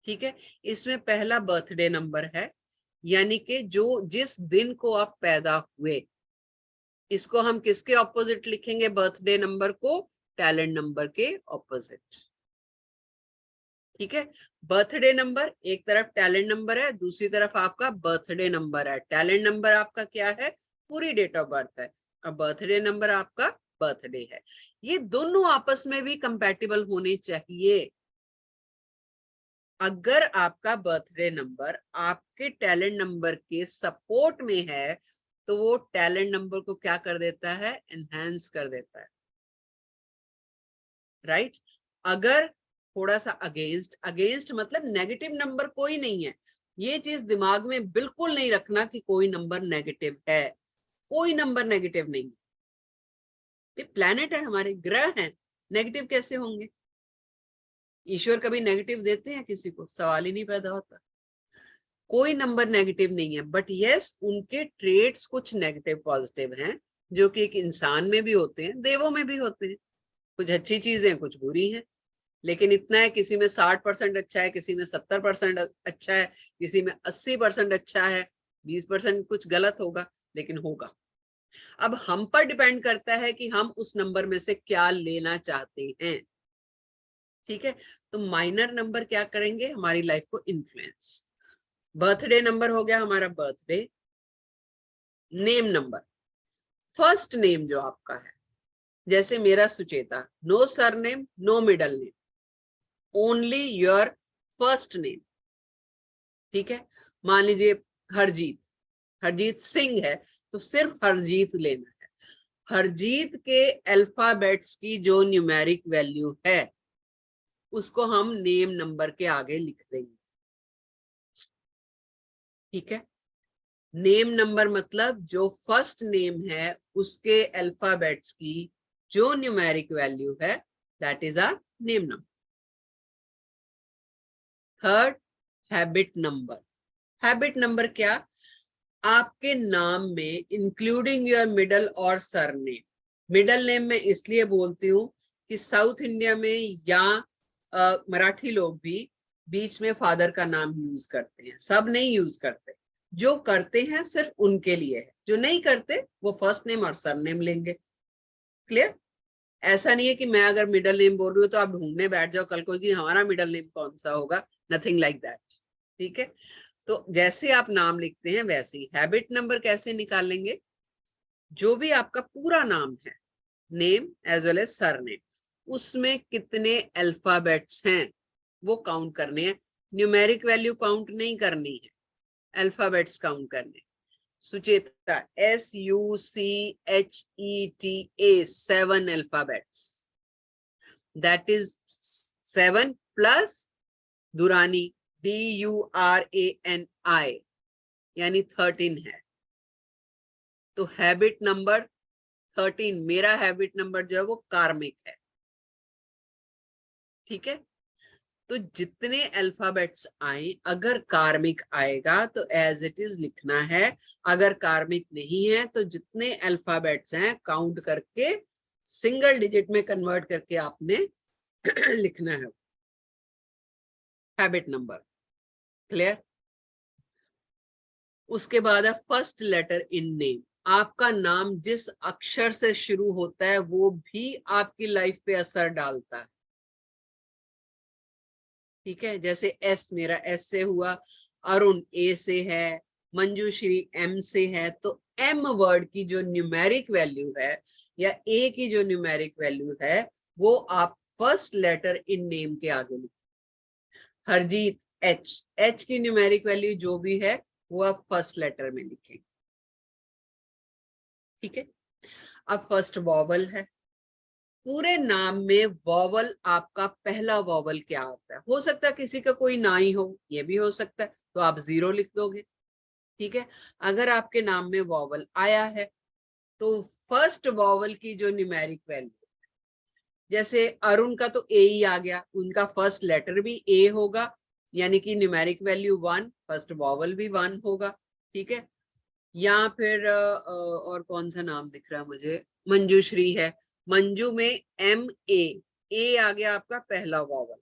ठीक है। इसमें पहला बर्थडे नंबर है, यानी कि जो जिस दिन को आप पैदा हुए, इसको हम किसके ऑपोजिट लिखेंगे, बर्थडे नंबर को टैलेंट नंबर के ऑपोजिट, ठीक है। बर्थडे नंबर एक तरफ टैलेंट नंबर है, दूसरी तरफ आपका बर्थडे नंबर है। टैलेंट नंबर आपका क्या है, पूरी डेट ऑफ बर्थ है, और बर्थडे नंबर आपका बर्थडे है। ये दोनों आपस में भी कंपैटिबल होने चाहिए। अगर आपका बर्थडे नंबर आपके टैलेंट नंबर के सपोर्ट में है तो वो टैलेंट नंबर को क्या कर देता है, एनहांस कर देता है, राइट। अगर थोड़ा सा अगेंस्ट, अगेंस्ट मतलब नेगेटिव नंबर कोई नहीं है। ये चीज दिमाग में बिल्कुल नहीं रखना कि कोई नंबर नेगेटिव है, कोई नंबर नेगेटिव नहीं। ये प्लैनेट है, हमारे ग्रह हैं, नेगेटिव कैसे होंगे? ईश्वर कभी नेगेटिव देते हैं किसी को? सवाल ही नहीं पैदा होता। कोई नंबर नेगेटिव नहीं है, बट यस उनके ट्रेड्स कुछ नेगेटिव पॉजिटिव हैं, जो कि एक इंसान में भी होते हैं, देवों में भी होते हैं। कुछ अच्छी चीजें कुछ बुरी हैं, लेकिन इतना है किसी में 60% अच्छा है, किसी में 70% अच्छा है, किसी में 80% अच्छा है, 20% कुछ गलत होगा, लेकिन होगा। अब हम पर डिपेंड करता है कि हम उस नंबर में से क्या लेना चाहते हैं। ठीक है, तो माइनर नंबर क्या करेंगे? हमारी लाइफ को इन्फ्लुएंस। बर्थडे नंबर हो गया हमारा birthday. Name number, first name जो आपका है, जैसे मेरा Sucheta, no surname, no middle name, only your first name. ठीक है, मान लीजिए हरजीत, हरजीत सिंह है, तो सिर्फ हरजीत लेना है। हरजीत के अल्फाबेट्स की जो न्यूमेरिक वैल्यू है उसको हम नेम नंबर के आगे लिख देंगे। ठीक है, नेम नंबर मतलब जो फर्स्ट नेम है उसके अल्फाबेट्स की जो न्यूमेरिक वैल्यू है, that is our name number. Third, habit number. Habit number क्या? आपके नाम में इंक्लूडिंग योर मिडल और सरनेम। मिडल नेम में इसलिए बोलती हूँ कि साउथ इंडिया में या मराठी लोग भी बीच में फादर का नाम यूज करते हैं, सब नहीं यूज करते। जो करते हैं सिर्फ उनके लिए है, जो नहीं करते वो फर्स्ट नेम और सरनेम लेंगे। क्लियर? ऐसा नहीं है कि मैं अगर मिडल नेम बोल रही हूँ तो आप ढूंढने बैठ जाओ कल को कि हमारा मिडल नेम कौन सा होगा, नथिंग लाइक दैट। ठीक है, तो जैसे आप नाम लिखते हैं वैसे ही। हैबिट नंबर कैसे निकालेंगे? जो भी आपका पूरा नाम है, name as well as surname, उसमें कितने अल्फाबेट्स हैं वो काउंट करने हैं। न्यूमेरिक वैल्यू काउंट नहीं करनी है, अल्फाबेट्स काउंट करने। Sucheta, SUCHETA, 7 alphabets, that is 7 plus Durani DURANI, यानी 13 है। तो हैबिट नंबर 13, मेरा हैबिट नंबर जो है वो कार्मिक है। ठीक है, तो जितने अल्फाबेट्स आए, अगर कार्मिक आएगा तो एज इट इज लिखना है, अगर कार्मिक नहीं है तो जितने अल्फाबेट्स हैं काउंट करके सिंगल डिजिट में कन्वर्ट करके आपने लिखना है हैबिट नंबर। क्लियर? उसके बाद है फर्स्ट लेटर इन नेम। आपका नाम जिस अक्षर से शुरू होता है वो भी आपकी लाइफ पे असर डालता है। ठीक है, जैसे एस, मेरा एस से हुआ, अरुण ए से है, मंजूश्री एम से है, तो एम वर्ड की जो न्यूमेरिक वैल्यू है या ए की जो न्यूमेरिक वैल्यू है वो आप फर्स्ट लेटर इन नेम के आगे लिखें। हरजीत एच, एच की न्यूमेरिक वैल्यू जो भी है वो आप फर्स्ट लेटर में लिखें। ठीक है, अब फर्स्ट वॉवल है। पूरे नाम में वॉवल, आपका पहला वॉवल क्या आता है? हो सकता है किसी का कोई ना ही हो, ये भी हो सकता है, तो आप 0 लिख दोगे। ठीक है, अगर आपके नाम में वॉवल आया है तो फर्स्ट वॉवल की जो न्यूमेरिक वैल्यू, जैसे अरुण का तो ए ही आ गया, उनका फर्स्ट लेटर भी ए होगा, यानी कि न्यूमेरिक वैल्यू 1, फर्स्ट वॉवल भी 1 होगा। ठीक है, या फिर और कौन सा नाम दिख रहा है मुझे, मंजूश्री है, मंजू में MA आ गया आपका पहला वॉवल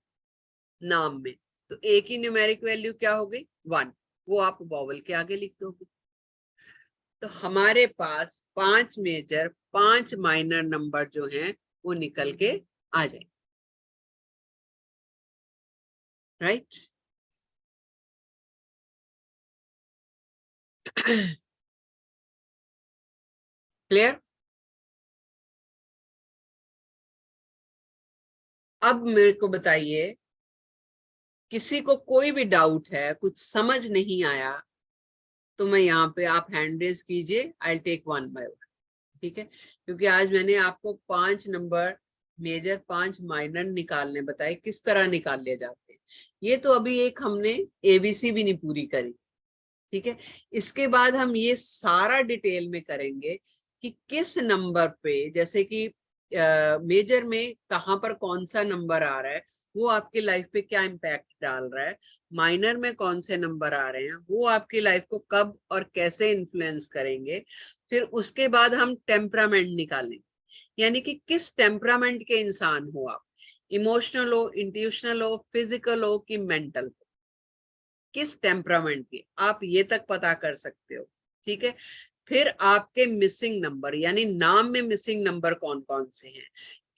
नाम में, तो ए की न्यूमेरिक वैल्यू क्या हो गई? 1, वो आप वॉवल के आगे लिख दोगे। तो हमारे पास 5 मेजर 5 माइनर नंबर जो हैं वो निकल के आ जाए। राइट? क्लियर? अब मेरे को बताइए, किसी को कोई भी डाउट है, कुछ समझ नहीं आया, तो मैं यहाँ पे, आप हैंड रेज कीजिए, आई टेक 1 बाय 1। ठीक है, क्योंकि आज मैंने आपको 5 नंबर मेजर 5 माइनर निकालने बताए, किस तरह निकाल लिए जाते हैं। ये तो अभी एक हमने एबीसी भी नहीं पूरी करी, ठीक है। इसके बाद हम ये सारा डिटेल में करेंगे कि किस नंबर पे, जैसे कि मेजर में कहाँ पर कौन सा नंबर आ रहा है वो आपकी लाइफ पे क्या इम्पैक्ट डाल रहा है, माइनर में कौन से नंबर आ रहे हैं वो आपकी लाइफ को कब और कैसे इन्फ्लुएंस करेंगे। फिर उसके बाद हम टेम्परामेंट निकालेंगे, यानी कि किस टेम्परामेंट के इंसान हो आप, इमोशनल हो, इंट्यूशनल हो, फिजिकल हो कि मेंटल हो, किस टेम्परामेंट की आप ये तक पता कर सकते हो, ठीक है। फिर आपके मिसिंग नंबर, यानी नाम में मिसिंग नंबर कौन कौन से हैं,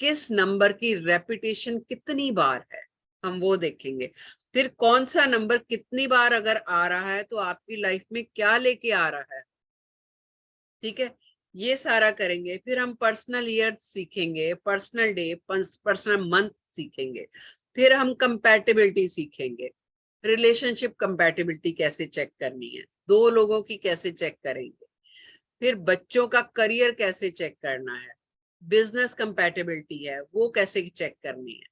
किस नंबर की रेपिटेशन कितनी बार है, हम वो देखेंगे। फिर कौन सा नंबर कितनी बार अगर आ रहा है तो आपकी लाइफ में क्या लेके आ रहा है, ठीक है, ये सारा करेंगे। फिर हम पर्सनल ईयर सीखेंगे, पर्सनल डे, पर्सनल मंथ सीखेंगे। फिर हम कंपैटिबिलिटी सीखेंगे, रिलेशनशिप कंपैटिबिलिटी कैसे चेक करनी है, दो लोगों की कैसे चेक करेंगे। फिर बच्चों का करियर कैसे चेक करना है, बिजनेस कंपैटिबिलिटी है वो कैसे चेक करनी है,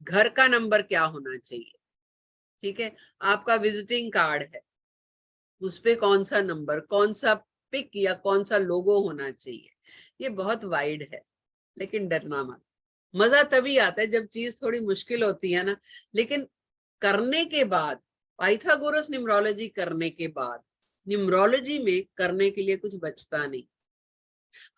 घर का नंबर क्या होना चाहिए, ठीक है। आपका विजिटिंग कार्ड है उस पे कौन सा नंबर, कौन सा पिक या कौन सा लोगो होना चाहिए। ये बहुत वाइड है, लेकिन डरना मत, मजा तभी आता है जब चीज थोड़ी मुश्किल होती है ना। लेकिन करने के बाद, पाइथागोरस न्यूमरोलॉजी करने के बाद, न्यूमरोलॉजी में करने के लिए कुछ बचता नहीं।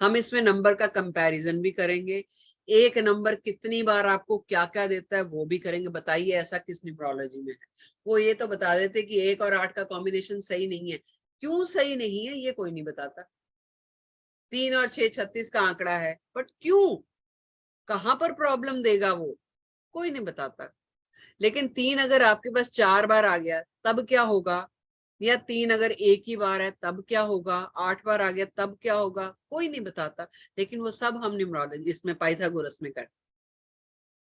हम इसमें नंबर का कंपैरिजन भी करेंगे, एक नंबर कितनी बार आपको क्या क्या देता है वो भी करेंगे। बताइए ऐसा किस न्यूमरोलॉजी में है। वो ये तो बता देते कि 1 और 8 का कॉम्बिनेशन सही नहीं है, क्यों सही नहीं है ये कोई नहीं बताता। 3 और 6 36 का आंकड़ा है, बट क्यों, कहां पर प्रॉब्लम देगा वो कोई नहीं बताता। लेकिन 3 अगर आपके पास 4 बार आ गया तब क्या होगा, या 3 अगर एक ही बार है तब क्या होगा, 8 बार आ गया तब क्या होगा, कोई नहीं बताता। लेकिन वो सब हम न्यूमरोलॉजी इसमें पाइथागोरस में करते,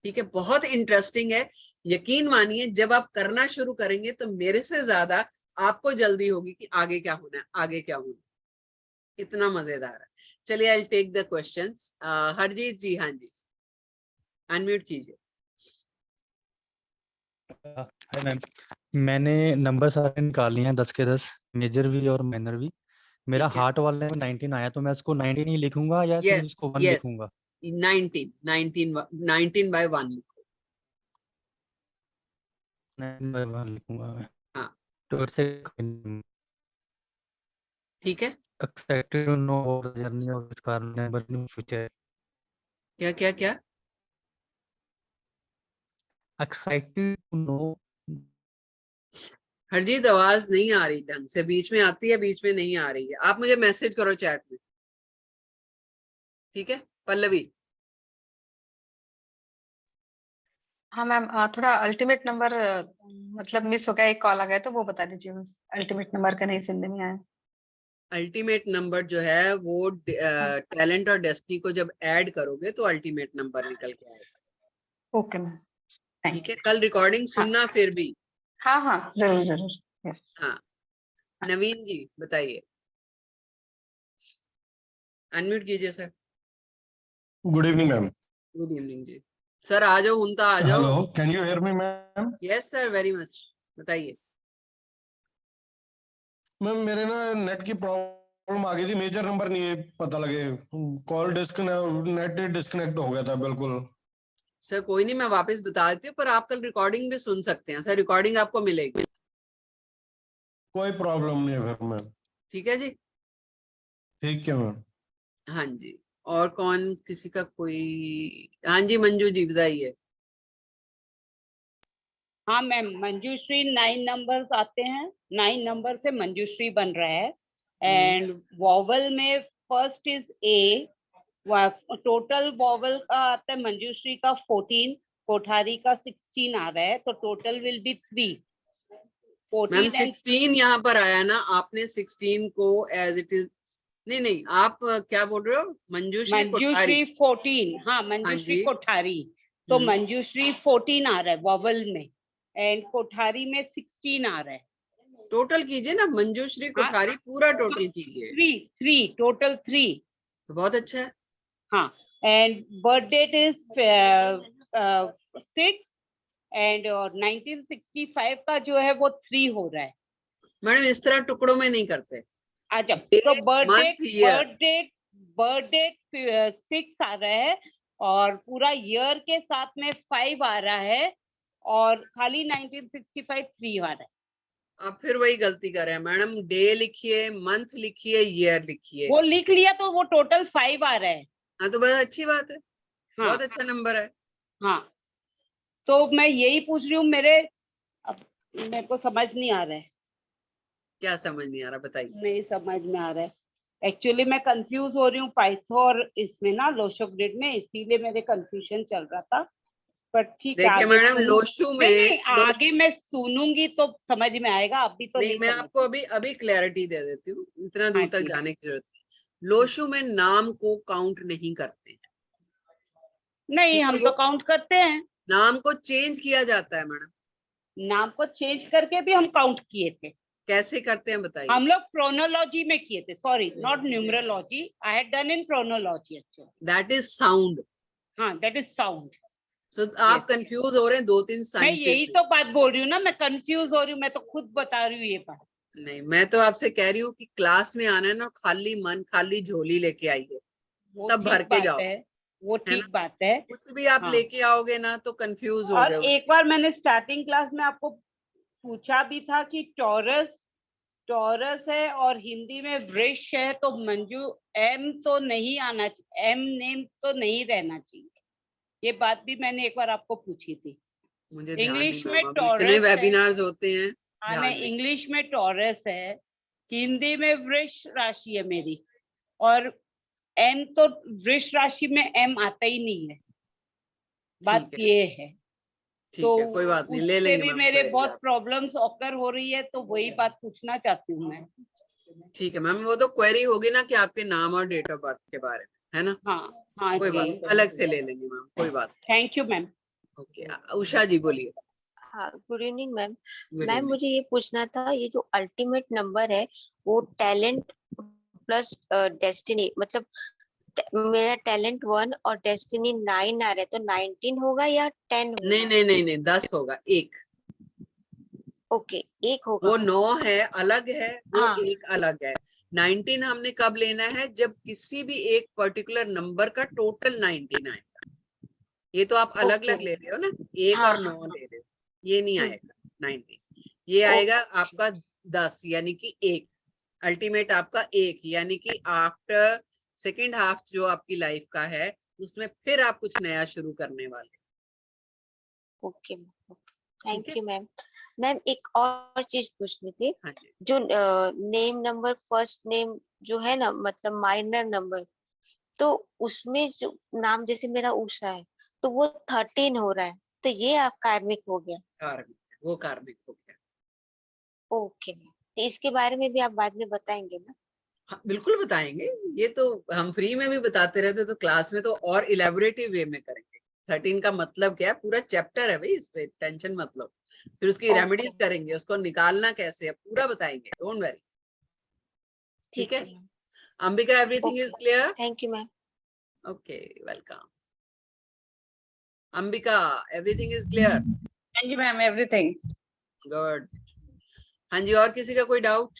ठीक है। बहुत इंटरेस्टिंग है, यकीन मानिए जब आप करना शुरू करेंगे तो मेरे से ज्यादा आपको जल्दी होगी कि आगे क्या होना है, आगे क्या होना है। इतना मजेदार है। चलिए I take the questions. Harjeet ji, हाँ जी, अनम्यूट कीजिए। हाय मैम, मैंने नंबर सारे निकाल लिए हैं 10 के 10, मेजर भी और माइनर भी। मेरा ठीक है, हार्ट वाले में 19 आया, तो मैं इसको 19 ही लिखूंगा या सिर्फ यस इसको 1 यस, लिखूंगा? 19 by 1 लिखो। 9/1 लिखूंगा मैं। हाँ तो से ठीक है, excited to know about the journey of this car number in future. क्या क्या क्या। Excited to no. हरजीत आवाज नहीं आ रही ढंग से, बीच में आती है बीच में नहीं आ रही है। आप मुझे मैसेज करो चैट में, ठीक है। पल्लवी, हाँ मैम, थोड़ा अल्टीमेट नंबर मतलब मिस हो गया, एक कॉल आ गया तो वो बता दीजिए बस। अल्टीमेट नंबर का नहीं सुनने में आया। अल्टीमेट नंबर जो है वो हाँ, टैलेंट और डेस्टिनी को जब ऐड करोगे तो अल्टीमेट नंबर निकल के आएगा, ओके मैम, ठीक थैंक है। यू। कल रिकॉर्डिंग हाँ सुनना फिर भी। हाँ हाँ, जरूर जरूर, यस। हाँ, नवीन जी बताइए, अनम्यूट कीजिए sir. Good evening ma'am. Good evening जी। सर आ जाओ, हुंता आ जाओ। Hello, can you hear me ma'am? Yes sir, very much, बताइए। मैम मेरे ना नेट की प्रॉब्लम आ गई थी, मेजर नंबर नहीं पता लगे, कॉल डिस्कनेक्ट, नेट डिस्कनेक्ट हो गया था बिल्कुल। सर कोई नहीं, मैं वापस बता देती हूँ, पर आप कल रिकॉर्डिंग भी सुन सकते हैं सर, रिकॉर्डिंग आपको मिलेगी, कोई प्रॉब्लम नहीं है फिर मैम। ठीक है जी। ठीक है मैम। हाँ जी, और कौन, किसी का कोई, हाँ जी मंजू जी बताइए। हाँ मैम, मंजूश्री 9 नंबर्स आते हैं, 9 नंबर से मंजूश्री बन रहा है। एंड वॉवल में first is a, total vowel का आता है मंजूश्री का 14, कोठारी का 16 आ रहा है, तो total will be 3। Ma'am 14 and 16 यहाँ पर आया ना, आपने 16 को एज इट इज, नहीं नहीं, आप क्या बोल रहे हो, मंजूश्री कोठारी। मंजूश्री 14, हाँ हाँ मंजूश्री जी, कोठारी, तो मंजूश्री 14 आ रहा है वॉवल में, एंड कोठारी में 16 आ रहा है। टोटल कीजिए ना, मंजूश्री हाँ, कोठारी पूरा टोटल कीजिए, 3 टोटल 3। तो बहुत अच्छा है। हाँ, and birth date is 6 and 1965 का जो है वो 3 हो रहा है। मैडम इस तरह टुकड़ों में नहीं करते। अच्छा, तो बर्थ डेट 6 आ रहा है और पूरा ईयर के साथ में 5 आ रहा है और खाली 1965 3 आ रहा है। आप फिर वही गलती कर रहे हैं मैडम, डे लिखिए, मंथ लिखिए, ईयर लिखिए। वो लिख लिया तो वो टोटल 5 आ रहा है। हाँ तो बहुत अच्छी बात है, हाँ, बहुत अच्छा नंबर है। हाँ, तो मैं यही पूछ रही हूँ, मेरे को समझ नहीं आ रहा है। क्या समझ नहीं आ रहा बताइए। नहीं समझ में आ रहा है, एक्चुअली मैं कंफ्यूज हो रही हूँ पाइथो और इसमें ना लोशो ग्रिड में, इसीलिए मेरे कंफ्यूजन चल रहा था। पर ठीक है, देखिए आगे मैडम, लोशु में नहीं, आगे मैं सुनूंगी तो समझ में आएगा, अभी तो नहीं, मैं समझ आपको अभी क्लैरिटी दे देती हूँ, इतना दूर तक ठीक है। जाने की जरूरत नहीं। लोशु में नाम को काउंट नहीं करते हैं। नहीं, ठीक है, हम वो तो काउंट करते हैं। नाम को चेंज किया जाता है मैडम। नाम को चेंज करके भी हम काउंट किए थे। कैसे करते हैं बताइए। हम लोग प्रोनोलॉजी में किए थे, sorry not numerology, I had done in phrenology actually. That is sound. हाँ, दैट इज साउंड। सो आप कंफ्यूज हो रहे हैं 2-3 मैं साइंस यही तो बात बोल रही हूँ ना, मैं कंफ्यूज हो रही हूँ, मैं तो खुद बता रही हूँ ये बात। नहीं, मैं तो आपसे कह रही हूँ कि क्लास में आना है ना, खाली मन खाली झोली लेके आइए, वो तब भर ठीक के बात जाओ, है, वो है ठीक ना। बात है। कुछ भी आप हाँ। लेके आओगे ना तो कंफ्यूज हो और गए। एक बार मैंने स्टार्टिंग क्लास में आपको पूछा भी था कि टॉरस है और हिंदी में वृष है, तो मंजू एम तो नहीं आना चाहिए, एम नेम तो नहीं रहना चाहिए, ये बात भी मैंने एक बार आपको पूछी थी। मुझे ध्यान नहीं इंग्लिश में मैम, अभी इतने टॉरस है। वेबिनार्स होते हैं, हाँ, ध्यान नहीं, नहीं। इंग्लिश में टॉरस है, हिंदी में वृष राशि है मेरी, और एम तो वृष राशि में एम आता ही नहीं है, बात ठीक है, ये है। तो ठीक है, कोई बात नहीं, ले उससे लेंगे भी मैम मेरे क्वेरी बहुत आप। प्रॉब्लम्स ऑकर हो रही है, तो वही बात पूछना चाहती हूँ मैं। ठीक है मैम, वो तो क्वेरी होगी ना कि आपके नाम और डेट ऑफ बर्थ के बारे में, है ना। हाँ, हाँ कोई जी, बात अलग से ले लेंगे मैम, कोई बात। Thank you ma'am. Okay, Usha जी बोलिए। हाँ, good evening ma'am. Good ma'am evening. मुझे ये पूछना था, ये जो अल्टीमेट नंबर है वो टैलेंट प्लस डेस्टिनी, मतलब मेरा टैलेंट 1 और डेस्टिनी 9 आ रहा है, तो 19 होगा या 10 होगा? नहीं नहीं नहीं नहीं, 10 होगा, एक। ओके, एक होगा। वो 9 है अलग है, वो हाँ। एक अलग है। 19 हमने कब लेना है, जब किसी भी एक पर्टिकुलर नंबर का टोटल 19 आएगा। ये तो आप अलग अलग ओके। ले रहे हो ना, एक हाँ, और 9 ले रहे हो, ये नहीं हम्म, आएगा 19। ये आएगा ओके। आपका 10 यानी कि एक। अल्टीमेट आपका एक, यानी कि आफ्टर सेकेंड हाफ जो आपकी लाइफ का है, उसमें फिर आप कुछ नया शुरू करने वाले। ओके, ठीक थैंक है। You ma'am. मैम एक और चीज पूछनी थी, हाँ जी। जो नेम नंबर फर्स्ट नेम जो है ना, मतलब माइनर नंबर, तो उसमें जो नाम जैसे मेरा उषा है तो वो 13 हो रहा है, तो ये आप कार्मिक हो गया। कार्मिक, वो कार्मिक हो गया। ओके, तो इसके बारे में भी आप बाद में बताएंगे ना? हाँ, बिल्कुल बताएंगे, ये तो हम फ्री में भी बताते रहते, तो क्लास में तो और इलेबोरेटिव वे में करेंगे। 13 का मतलब क्या है, पूरा चैप्टर है भाई, इस पे टेंशन मत लो। फिर उसकी रेमेडीज करेंगे, उसको निकालना कैसे है पूरा बताएंगे, डोंट वरी। ठीक है ma'am. Ambika, everything is clear? Thank you ma'am. Okay, welcome. Ambika, everything is clear? Thank you ma'am, everything good. हाँ जी, और किसी का कोई डाउट?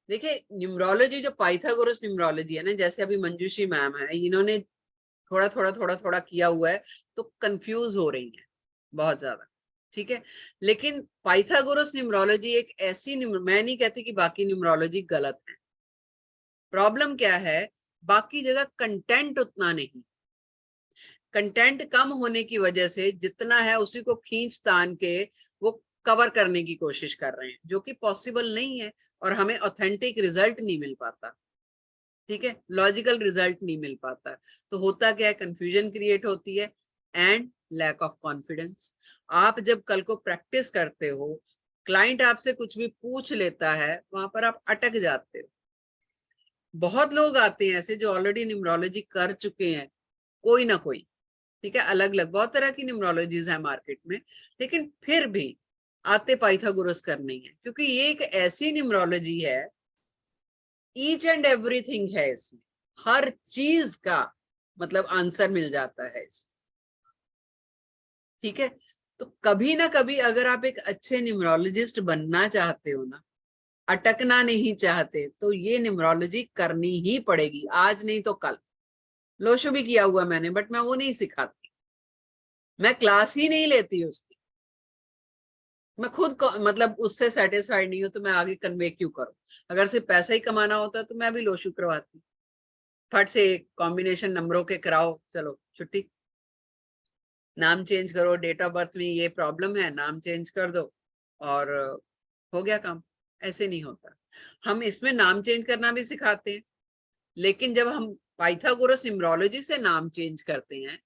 देखिए, न्यूमरोलॉजी जो पाइथागोरस न्यूमरोलॉजी है ना, जैसे अभी मंजूश्री मैम है, इन्होंने थोड़ा किया हुआ है, तो कंफ्यूज हो रही है बहुत ज्यादा। ठीक है, लेकिन पाइथागोरस न्यूमरोलॉजी एक ऐसी मैं नहीं कहती कि बाकी न्यूमरोलॉजी गलत है। प्रॉब्लम क्या है, बाकी जगह कंटेंट उतना नहीं, कंटेंट कम होने की वजह से जितना है उसी को खींच तान के वो कवर करने की कोशिश कर रहे हैं, जो कि पॉसिबल नहीं है, और हमें ऑथेंटिक रिजल्ट नहीं मिल पाता। ठीक है, लॉजिकल रिजल्ट नहीं मिल पाता। तो होता क्या है, कंफ्यूजन क्रिएट होती है एंड लैक ऑफ कॉन्फिडेंस। आप जब कल को प्रैक्टिस करते हो, क्लाइंट आपसे कुछ भी पूछ लेता है, वहां पर आप अटक जाते हो। बहुत लोग आते हैं ऐसे जो ऑलरेडी न्यूमरोलॉजी कर चुके हैं, कोई ना कोई। ठीक है, अलग अलग बहुत तरह की न्यूमरोलॉजीज है मार्केट में, लेकिन फिर भी आते पाइथागोरस करनी है, क्योंकि ये एक ऐसी न्यूमरोलॉजी है ईच एंड एवरीथिंग है इसमें, हर चीज का मतलब आंसर मिल जाता है इसमें। ठीक है, तो कभी ना कभी अगर आप एक अच्छे न्यूमरोलॉजिस्ट बनना चाहते हो ना, अटकना नहीं चाहते, तो ये न्यूमरोलॉजी करनी ही पड़ेगी, आज नहीं तो कल। लोशो भी किया हुआ मैंने, बट मैं वो नहीं सिखाती, मैं क्लास ही नहीं लेती उसकी। मैं खुद मतलब उससे सेटिस्फाइड नहीं हूं, तो मैं आगे कन्वे क्यों करूं? अगर सिर्फ पैसा ही कमाना होता तो मैं भी लोशो करवाती, फट से कॉम्बिनेशन नंबरों के कराओ, चलो छुट्टी। नाम चेंज करो, डेट ऑफ बर्थ में ये प्रॉब्लम है, नाम चेंज कर दो और हो गया काम। ऐसे नहीं होता। हम इसमें नाम चेंज करना भी सिखाते हैं, लेकिन जब हम पाइथागोरस न्यूमरोलॉजी से नाम चेंज करते हैं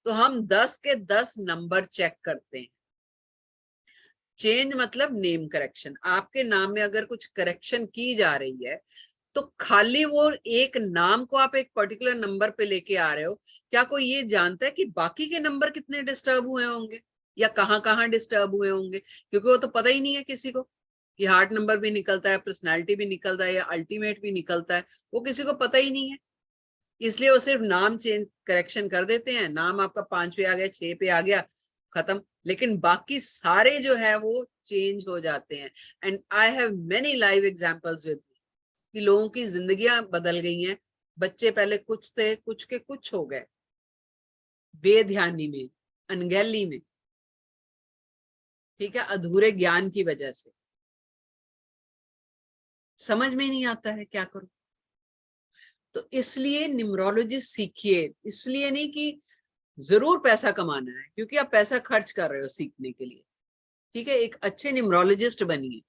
तो हम 10 के 10 नंबर चेक करते हैं। चेंज मतलब नेम करेक्शन। आपके नाम में अगर कुछ करेक्शन की जा रही है तो खाली वो एक नाम को आप एक पर्टिकुलर नंबर पे लेके आ रहे हो, क्या कोई ये जानता है कि बाकी के नंबर कितने डिस्टर्ब हुए होंगे या कहाँ डिस्टर्ब हुए होंगे? क्योंकि वो तो पता ही नहीं है किसी को कि हार्ट नंबर भी निकलता है, पर्सनैलिटी भी निकलता है या अल्टीमेट भी निकलता है, वो किसी को पता ही नहीं है। इसलिए वो सिर्फ नाम चेंज करेक्शन कर देते हैं, नाम आपका 5 पे आ गया, 6 पे आ गया, खत्म। लेकिन बाकी सारे जो है वो चेंज हो जाते हैं। And I have many live examples with कि लोगों की जिंदगियां बदल गई हैं। बच्चे पहले कुछ थे, कुछ के कुछ हो गए, बेध्यानी में, अनगहली में, ठीक है, अधूरे ज्ञान की वजह से। समझ में नहीं आता है, क्या करूं? तो इसलिए न्यूमरोलॉजी सीखिए, इसलिए नहीं कि जरूर पैसा कमाना है, क्योंकि आप पैसा खर्च कर रहे हो सीखने के लिए। ठीक है, एक अच्छे न्यूमरोलॉजिस्ट बनिए।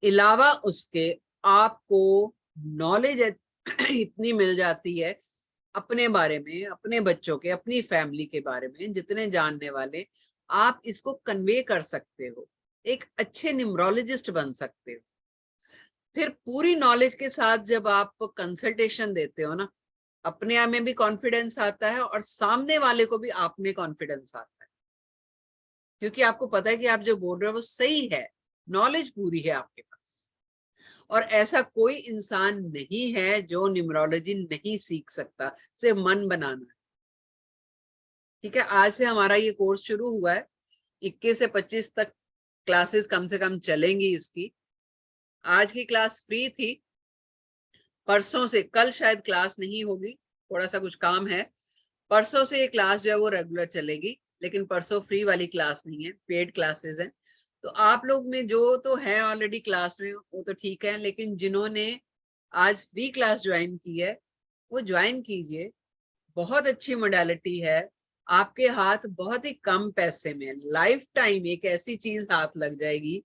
अलावा उसके आपको नॉलेज इतनी मिल जाती है अपने बारे में, अपने बच्चों के, अपनी फैमिली के बारे में, जितने जानने वाले, आप इसको कन्वे कर सकते हो, एक अच्छे न्यूमरोलॉजिस्ट बन सकते हो। फिर पूरी नॉलेज के साथ जब आप कंसल्टेशन देते हो ना, अपने आप में भी कॉन्फिडेंस आता है और सामने वाले को भी आप में कॉन्फिडेंस आता है, क्योंकि आपको पता है कि आप जो बोल रहे हो वो सही है, नॉलेज पूरी है आपके पास। और ऐसा कोई इंसान नहीं है जो न्यूमरोलॉजी नहीं सीख सकता, सिर्फ मन बनाना है। ठीक है, आज से हमारा ये कोर्स शुरू हुआ है, 21 से 25 तक क्लासेस कम से कम चलेंगी इसकी। आज की क्लास फ्री थी, परसों से, कल शायद क्लास नहीं होगी, थोड़ा सा कुछ काम है। परसों से ये क्लास जो है वो रेगुलर चलेगी, लेकिन परसों फ्री वाली क्लास नहीं है, पेड क्लासेस हैं। तो आप लोग में जो तो है ऑलरेडी क्लास में वो तो ठीक है, लेकिन जिन्होंने आज फ्री क्लास ज्वाइन की है वो ज्वाइन कीजिए। बहुत अच्छी मोडालिटी है, आपके हाथ बहुत ही कम पैसे में लाइफ टाइम एक ऐसी चीज हाथ लग जाएगी,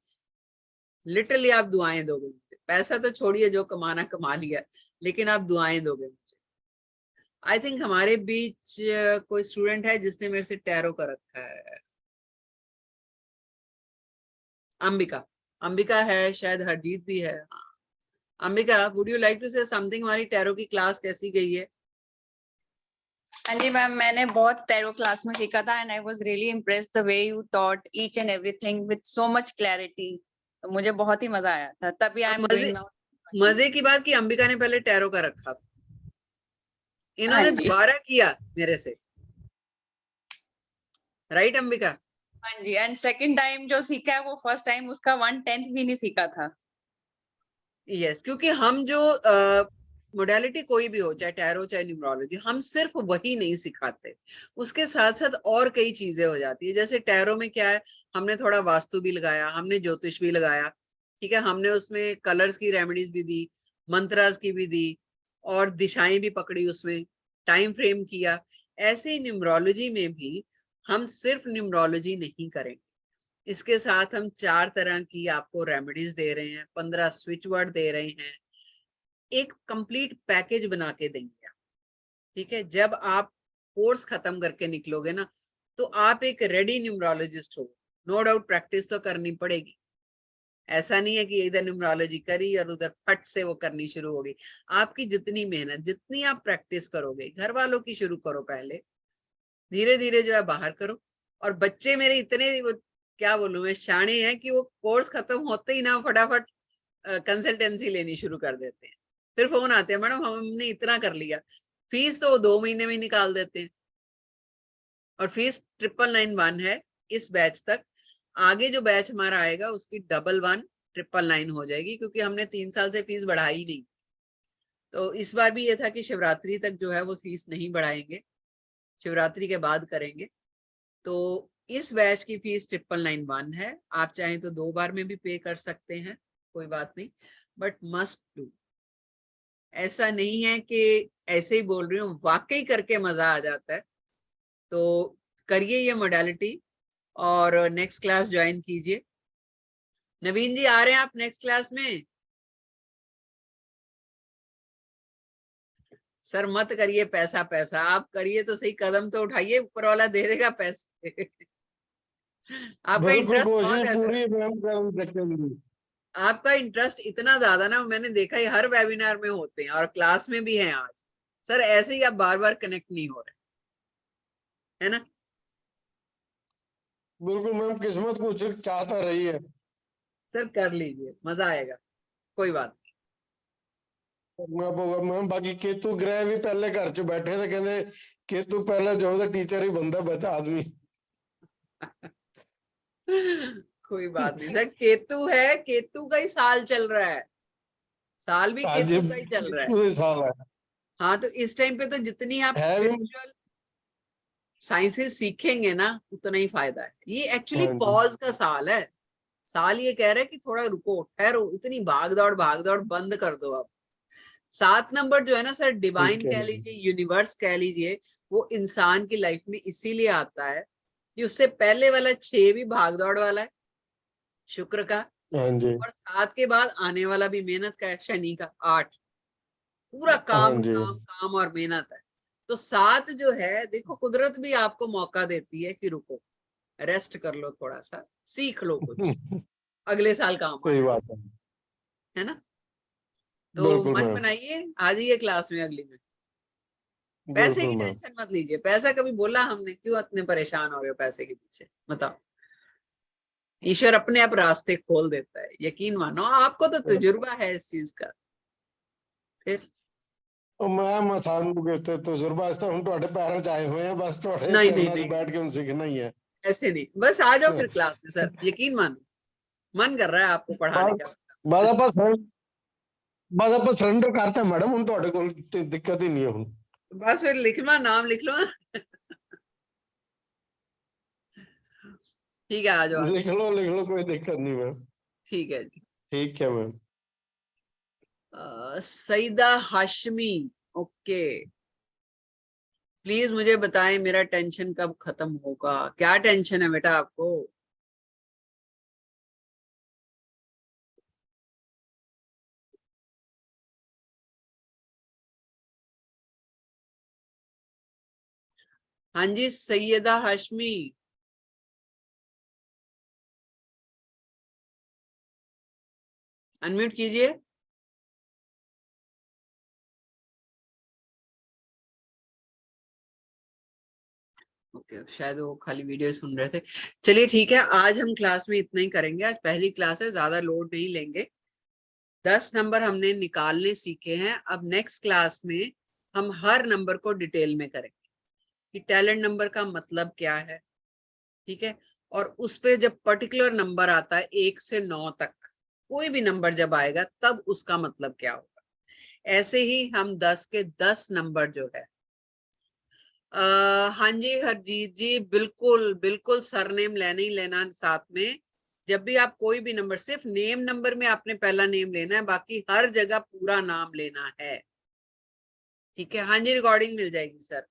लिटरली आप दुआएं दोगे मुझे। पैसा तो छोड़िए, जो कमाना कमा लिया, लेकिन आप दुआएं दोगे मुझे। आई थिंक हमारे बीच कोई स्टूडेंट है जिसने मेरे से टैरो कर रखा है। अंबिका, अंबिका है, शायद हरजीत भी है। Ambika, would you like to say something? हमारी टैरो की क्लास कैसी गई है? हाँ जी मैम, मैंने बहुत टैरो क्लास में सीखा था and I was really impressed the way you taught each and everything with so much clarity. तो मुझे बहुत ही मजा आया था, तभी आई एम डूइंग नाउ। मजे की बात कि अंबिका ने पहले टैरो का रखा था, इन्होंने हाँ जी। दोबारा किया मेरे से, राइट अंबिका? हाँ जी, एंड सेकंड टाइम जो सीखा है वो फर्स्ट टाइम उसका 1/10 भी नहीं सीखा था। यस, क्योंकि हम जो मोडालिटी कोई भी हो, चाहे टैरो चाहे न्यूमरोलॉजी, हम सिर्फ वही नहीं सिखाते, उसके साथ साथ और कई चीजें हो जाती है। जैसे टैरो में क्या है, हमने थोड़ा वास्तु भी लगाया, हमने ज्योतिष भी लगाया, ठीक है, हमने उसमें कलर्स की रेमेडीज भी दी, मंत्रास की भी दी, और दिशाएं भी पकड़ी, उसमें टाइम फ्रेम किया। ऐसे ही न्यूमरोलॉजी में भी हम सिर्फ न्यूमरोलॉजी नहीं करेंगे, इसके साथ हम 4 तरह की आपको रेमेडीज दे रहे हैं, 15 स्विच वर्ड दे रहे हैं, एक कंप्लीट पैकेज बना के देंगे। ठीक है, जब आप कोर्स खत्म करके निकलोगे ना, तो आप एक रेडी न्यूमरोलॉजिस्ट हो। नो डाउट प्रैक्टिस तो करनी पड़ेगी, ऐसा नहीं है कि इधर न्यूमरोलॉजी करी और उधर फट से वो करनी शुरू होगी। आपकी जितनी मेहनत, जितनी आप प्रैक्टिस करोगे, घर वालों की शुरू करो पहले, धीरे धीरे जो है बाहर करो। और बच्चे मेरे इतने क्या बोलूं मैं, शाणे हैं कि वो कोर्स खत्म होते ही ना फटाफट कंसल्टेंसी लेनी शुरू कर देते हैं। फिर फोन आते हैं, मैडम हमने इतना कर लिया। फीस तो 2 महीने में निकाल देते हैं। और फीस 991 है इस बैच तक। आगे जो बैच हमारा आएगा उसकी 11,199 हो जाएगी, क्योंकि हमने 3 साल से फीस बढ़ाई नहीं। तो इस बार भी ये था कि शिवरात्रि तक जो है वो फीस नहीं बढ़ाएंगे, शिवरात्रि के बाद करेंगे। तो इस बैच की फीस 991 है। आप चाहें तो 2 बार में भी पे कर सकते हैं, कोई बात नहीं, बट मस्ट डू। ऐसा नहीं है कि ऐसे ही बोल रही हूँ, वाकई करके मजा आ जाता है। तो करिए ये मोडालिटी और नेक्स्ट क्लास ज्वाइन कीजिए। नवीन जी आ रहे हैं आप नेक्स्ट क्लास में? सर मत करिए पैसा पैसा, आप करिए तो सही, कदम तो उठाइए, ऊपर वाला दे देगा पैसे। आपका बिल्कुल इंटरेस्ट बहुत कोशिश है पूरी सर, है मैम करने की। आपका इंटरेस्ट इतना ज्यादा ना, मैंने देखा है हर वेबिनार में होते हैं और क्लास में भी हैं आज। सर ऐसे ही आप बार बार कनेक्ट नहीं हो रहे, है ना? बिल्कुल मैम, किस्मत कुछ चाहता रही है। सर कर लीजिए, मजा आएगा, कोई बात करना पਊਗਾ मैम। बाकी केतु ग्रह भी पहले घर च बैठे थे, कहते केतु पहले जो तो टीचर ही बनता बचा आदमी। नहीं। कोई बात नहीं सर, केतु है, केतु का ही साल चल रहा है, साल भी आज केतु का ही चल रहा है। पूरे साल है हाँ, तो इस टाइम पे तो जितनी आप है भी। स्पिरिचुअल साइंसेस सीखेंगे ना, उतना ही फायदा है। ये एक्चुअली हाँ जी। पॉज का साल है। साल ये कह रहा है कि थोड़ा रुको, ठहरो, इतनी भाग दौड़ बंद कर दो अब। 7 नंबर जो है ना सर, डिवाइन ठीक है कह लीजिए, यूनिवर्स कह लीजिए, वो इंसान की लाइफ में इसीलिए आता है कि उससे पहले वाला 6 भी भाग दौड़ वाला है, शुक्र का। हाँ जी। और 7 के बाद आने वाला भी मेहनत का है, शनि का 8, पूरा हाँ काम जी। काम काम और मेहनत है। तो 7 जो है, देखो कुदरत भी आपको मौका देती है कि रुको, रेस्ट कर लो, थोड़ा सा सीख लो कुछ, अगले साल काम आ सही जाए, बात है ना? तो बिल्कुल मन मैम। बनाइए, आ जाइए क्लास में अगली में। पैसे बिल्कुल की मैम। टेंशन मत लीजिए, पैसा कभी बोला हमने? क्यों इतने परेशान हो रहे हो पैसे के पीछे, बताओ? ईश्वर अपने आप रास्ते खोल देता है, यकीन मानो, आपको तो तजुर्बा है इस चीज का। फिर ਉਹ ਮੈਂ ਸਾਨੂੰ ਕਿਤੇ ਤਜਰਬਾ ਇਸ ਤਾਂ ਹੁਣ ਤੁਹਾਡੇ ਪੈਰਾਂ 'ਚ ਆਏ ਹੋਏ ਆ, ਬਸ ਤੁਹਾਡੇ नहीं नहीं ਚਰਨਾਂ 'ਚ नहीं, ਬੈਠ ਕੇ ਹੁਣ ਸਿੱਖਣਾ ਹੀ ਹੈ। ऐसे नहीं, बस आ जाओ फिर क्लास में सर, यकीन मानो, मन कर रहा है आपको पढ़ाने ਬਸ का। ਬਸ ਆਪਾਂ ਸਰੈਂਡਰ ਕਰਤਾ ਮੈਡਮ, ਹੁਣ ਤੁਹਾਡੇ ਕੋਲ ਤੇ ਦਿੱਕਤ ਹੀ ਨਹੀਂ ਹੈ ਹੁਣ। बस फिर लिख लो, नाम लिख लो। ठीक है, आ जाओ आ जाओ। लिख लो कोई दिक्कत नहीं मैम। ठीक है जी। ठीक है ma'am. Saeeda Hashmi, okay. Please मुझे बताएं मेरा टेंशन कब खत्म होगा? क्या टेंशन है बेटा आपको? हाँ जी सैयदा हाशमी, अनम्यूट कीजिए। ओके, शायद वो खाली वीडियो सुन रहे थे। चलिए ठीक है, आज हम क्लास में इतना ही करेंगे, आज पहली क्लास है, ज्यादा लोड नहीं लेंगे। 10 नंबर हमने निकालने सीखे हैं। अब नेक्स्ट क्लास में हम हर नंबर को डिटेल में करेंगे कि टैलेंट नंबर का मतलब क्या है, ठीक है? और उस पे जब पर्टिकुलर नंबर आता है 1 से 9 तक, कोई भी नंबर जब आएगा तब उसका मतलब क्या होगा। ऐसे ही हम 10 के 10 नंबर जो है, हाँ जी हरजीत जी, बिल्कुल बिल्कुल सरनेम लेना ही लेना साथ में। जब भी आप कोई भी नंबर, सिर्फ नेम नंबर में आपने पहला नेम लेना है, बाकी हर जगह पूरा नाम लेना है, ठीक है? हाँ जी, रिकॉर्डिंग मिल जाएगी सर,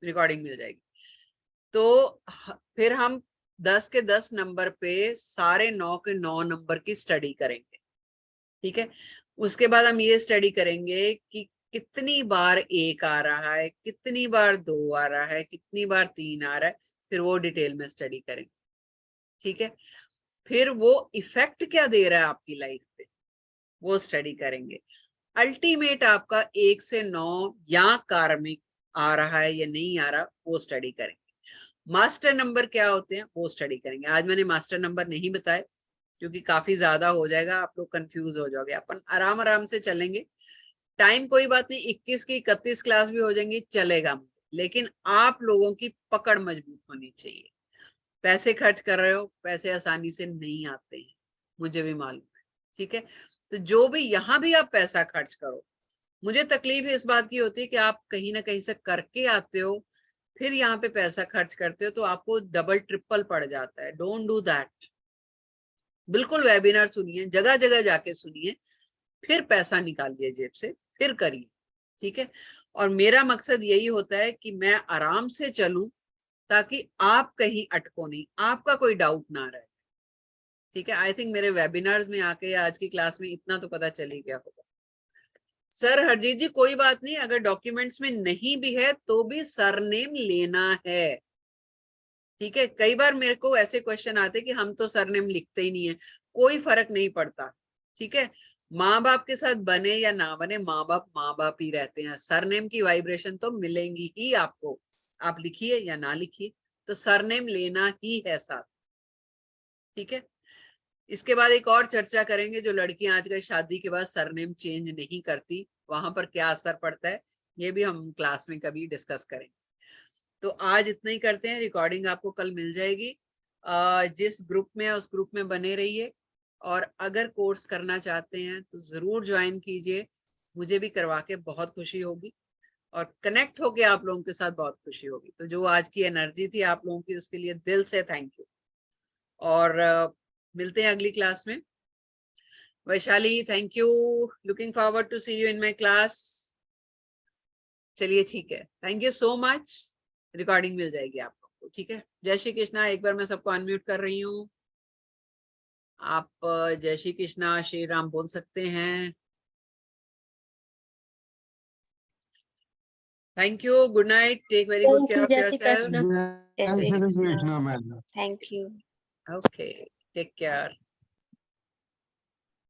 रिकॉर्डिंग मिल जाएगी। तो फिर हम 10 के 10 नंबर पे सारे 9 के 9 नंबर की स्टडी करेंगे, ठीक है? उसके बाद हम ये स्टडी करेंगे कि कितनी बार 1 आ रहा है, कितनी बार 2 आ रहा है, कितनी बार 3 आ रहा है, फिर वो डिटेल में स्टडी करेंगे, ठीक है? फिर वो इफेक्ट क्या दे रहा है आपकी लाइफ पे, वो स्टडी करेंगे। अल्टीमेट आपका 1 से 9 या कार्मिक आ रहा है या नहीं आ रहा, वो स्टडी करेंगे। मास्टर नंबर क्या होते हैं वो स्टडी करेंगे। आज मैंने मास्टर नंबर नहीं बताए क्योंकि काफी ज्यादा हो जाएगा, आप लोग कंफ्यूज हो जाओगे। अपन आराम आराम से चलेंगे, टाइम कोई बात नहीं, 21 की 31 क्लास भी हो जाएंगी, चलेगा, लेकिन आप लोगों की पकड़ मजबूत होनी चाहिए। पैसे खर्च कर रहे हो, पैसे आसानी से नहीं आते हैं, मुझे भी मालूम है, ठीक है। तो जो भी यहाँ भी आप पैसा खर्च करो, मुझे तकलीफ इस बात की होती है कि आप कहीं ना कहीं से करके आते हो, फिर यहाँ पे पैसा खर्च करते हो, तो आपको डबल ट्रिपल पड़ जाता है। Don't do that. बिल्कुल वेबिनार सुनिए, जगह जगह जाके सुनिए, फिर पैसा निकालिए जेब से, फिर करिए, ठीक है। और मेरा मकसद यही होता है कि मैं आराम से चलूं, ताकि आप कहीं अटको नहीं, आपका कोई डाउट ना रहे, ठीक है। आई थिंक मेरे वेबिनार्स में आके आज की क्लास में इतना तो पता चल ही गया होगा। सर हरजीत जी कोई बात नहीं, अगर डॉक्यूमेंट्स में नहीं भी है तो भी सरनेम लेना है, ठीक है। कई बार मेरे को ऐसे क्वेश्चन आते कि हम तो सरनेम लिखते ही नहीं है, कोई फर्क नहीं पड़ता, ठीक है। माँ बाप के साथ बने या ना बने, माँ बाप ही रहते हैं, सरनेम की वाइब्रेशन तो मिलेंगी ही आपको, आप लिखिए या ना लिखिए, तो सरनेम लेना ही है साथ, ठीक है। इसके बाद एक और चर्चा करेंगे, जो लड़कियां आजकल शादी के बाद सरनेम चेंज नहीं करती, वहां पर क्या असर पड़ता है, ये भी हम क्लास में कभी डिस्कस करेंगे। तो आज इतना ही करते हैं, रिकॉर्डिंग आपको कल मिल जाएगी। जिस ग्रुप में है उस ग्रुप में बने रहिए, और अगर कोर्स करना चाहते हैं तो जरूर ज्वाइन कीजिए, मुझे भी करवा के बहुत खुशी होगी, और कनेक्ट होके आप लोगों के साथ बहुत खुशी होगी। तो जो आज की एनर्जी थी आप लोगों की, उसके लिए दिल से थैंक यू, और मिलते हैं अगली क्लास में। Vaishali thank you, looking forward to see you in my class. चलिए ठीक है, thank you so much, recording मिल जाएगी आप लोगों को, ठीक है। जय श्री कृष्णा। एक बार मैं सबको अनम्यूट कर रही हूँ, आप जय श्री कृष्णा श्री राम बोल सकते हैं। Thank you, good night, take very good care of yourself. जय Shri Krishna. Krishna ma'am. Thank you. Okay, take care.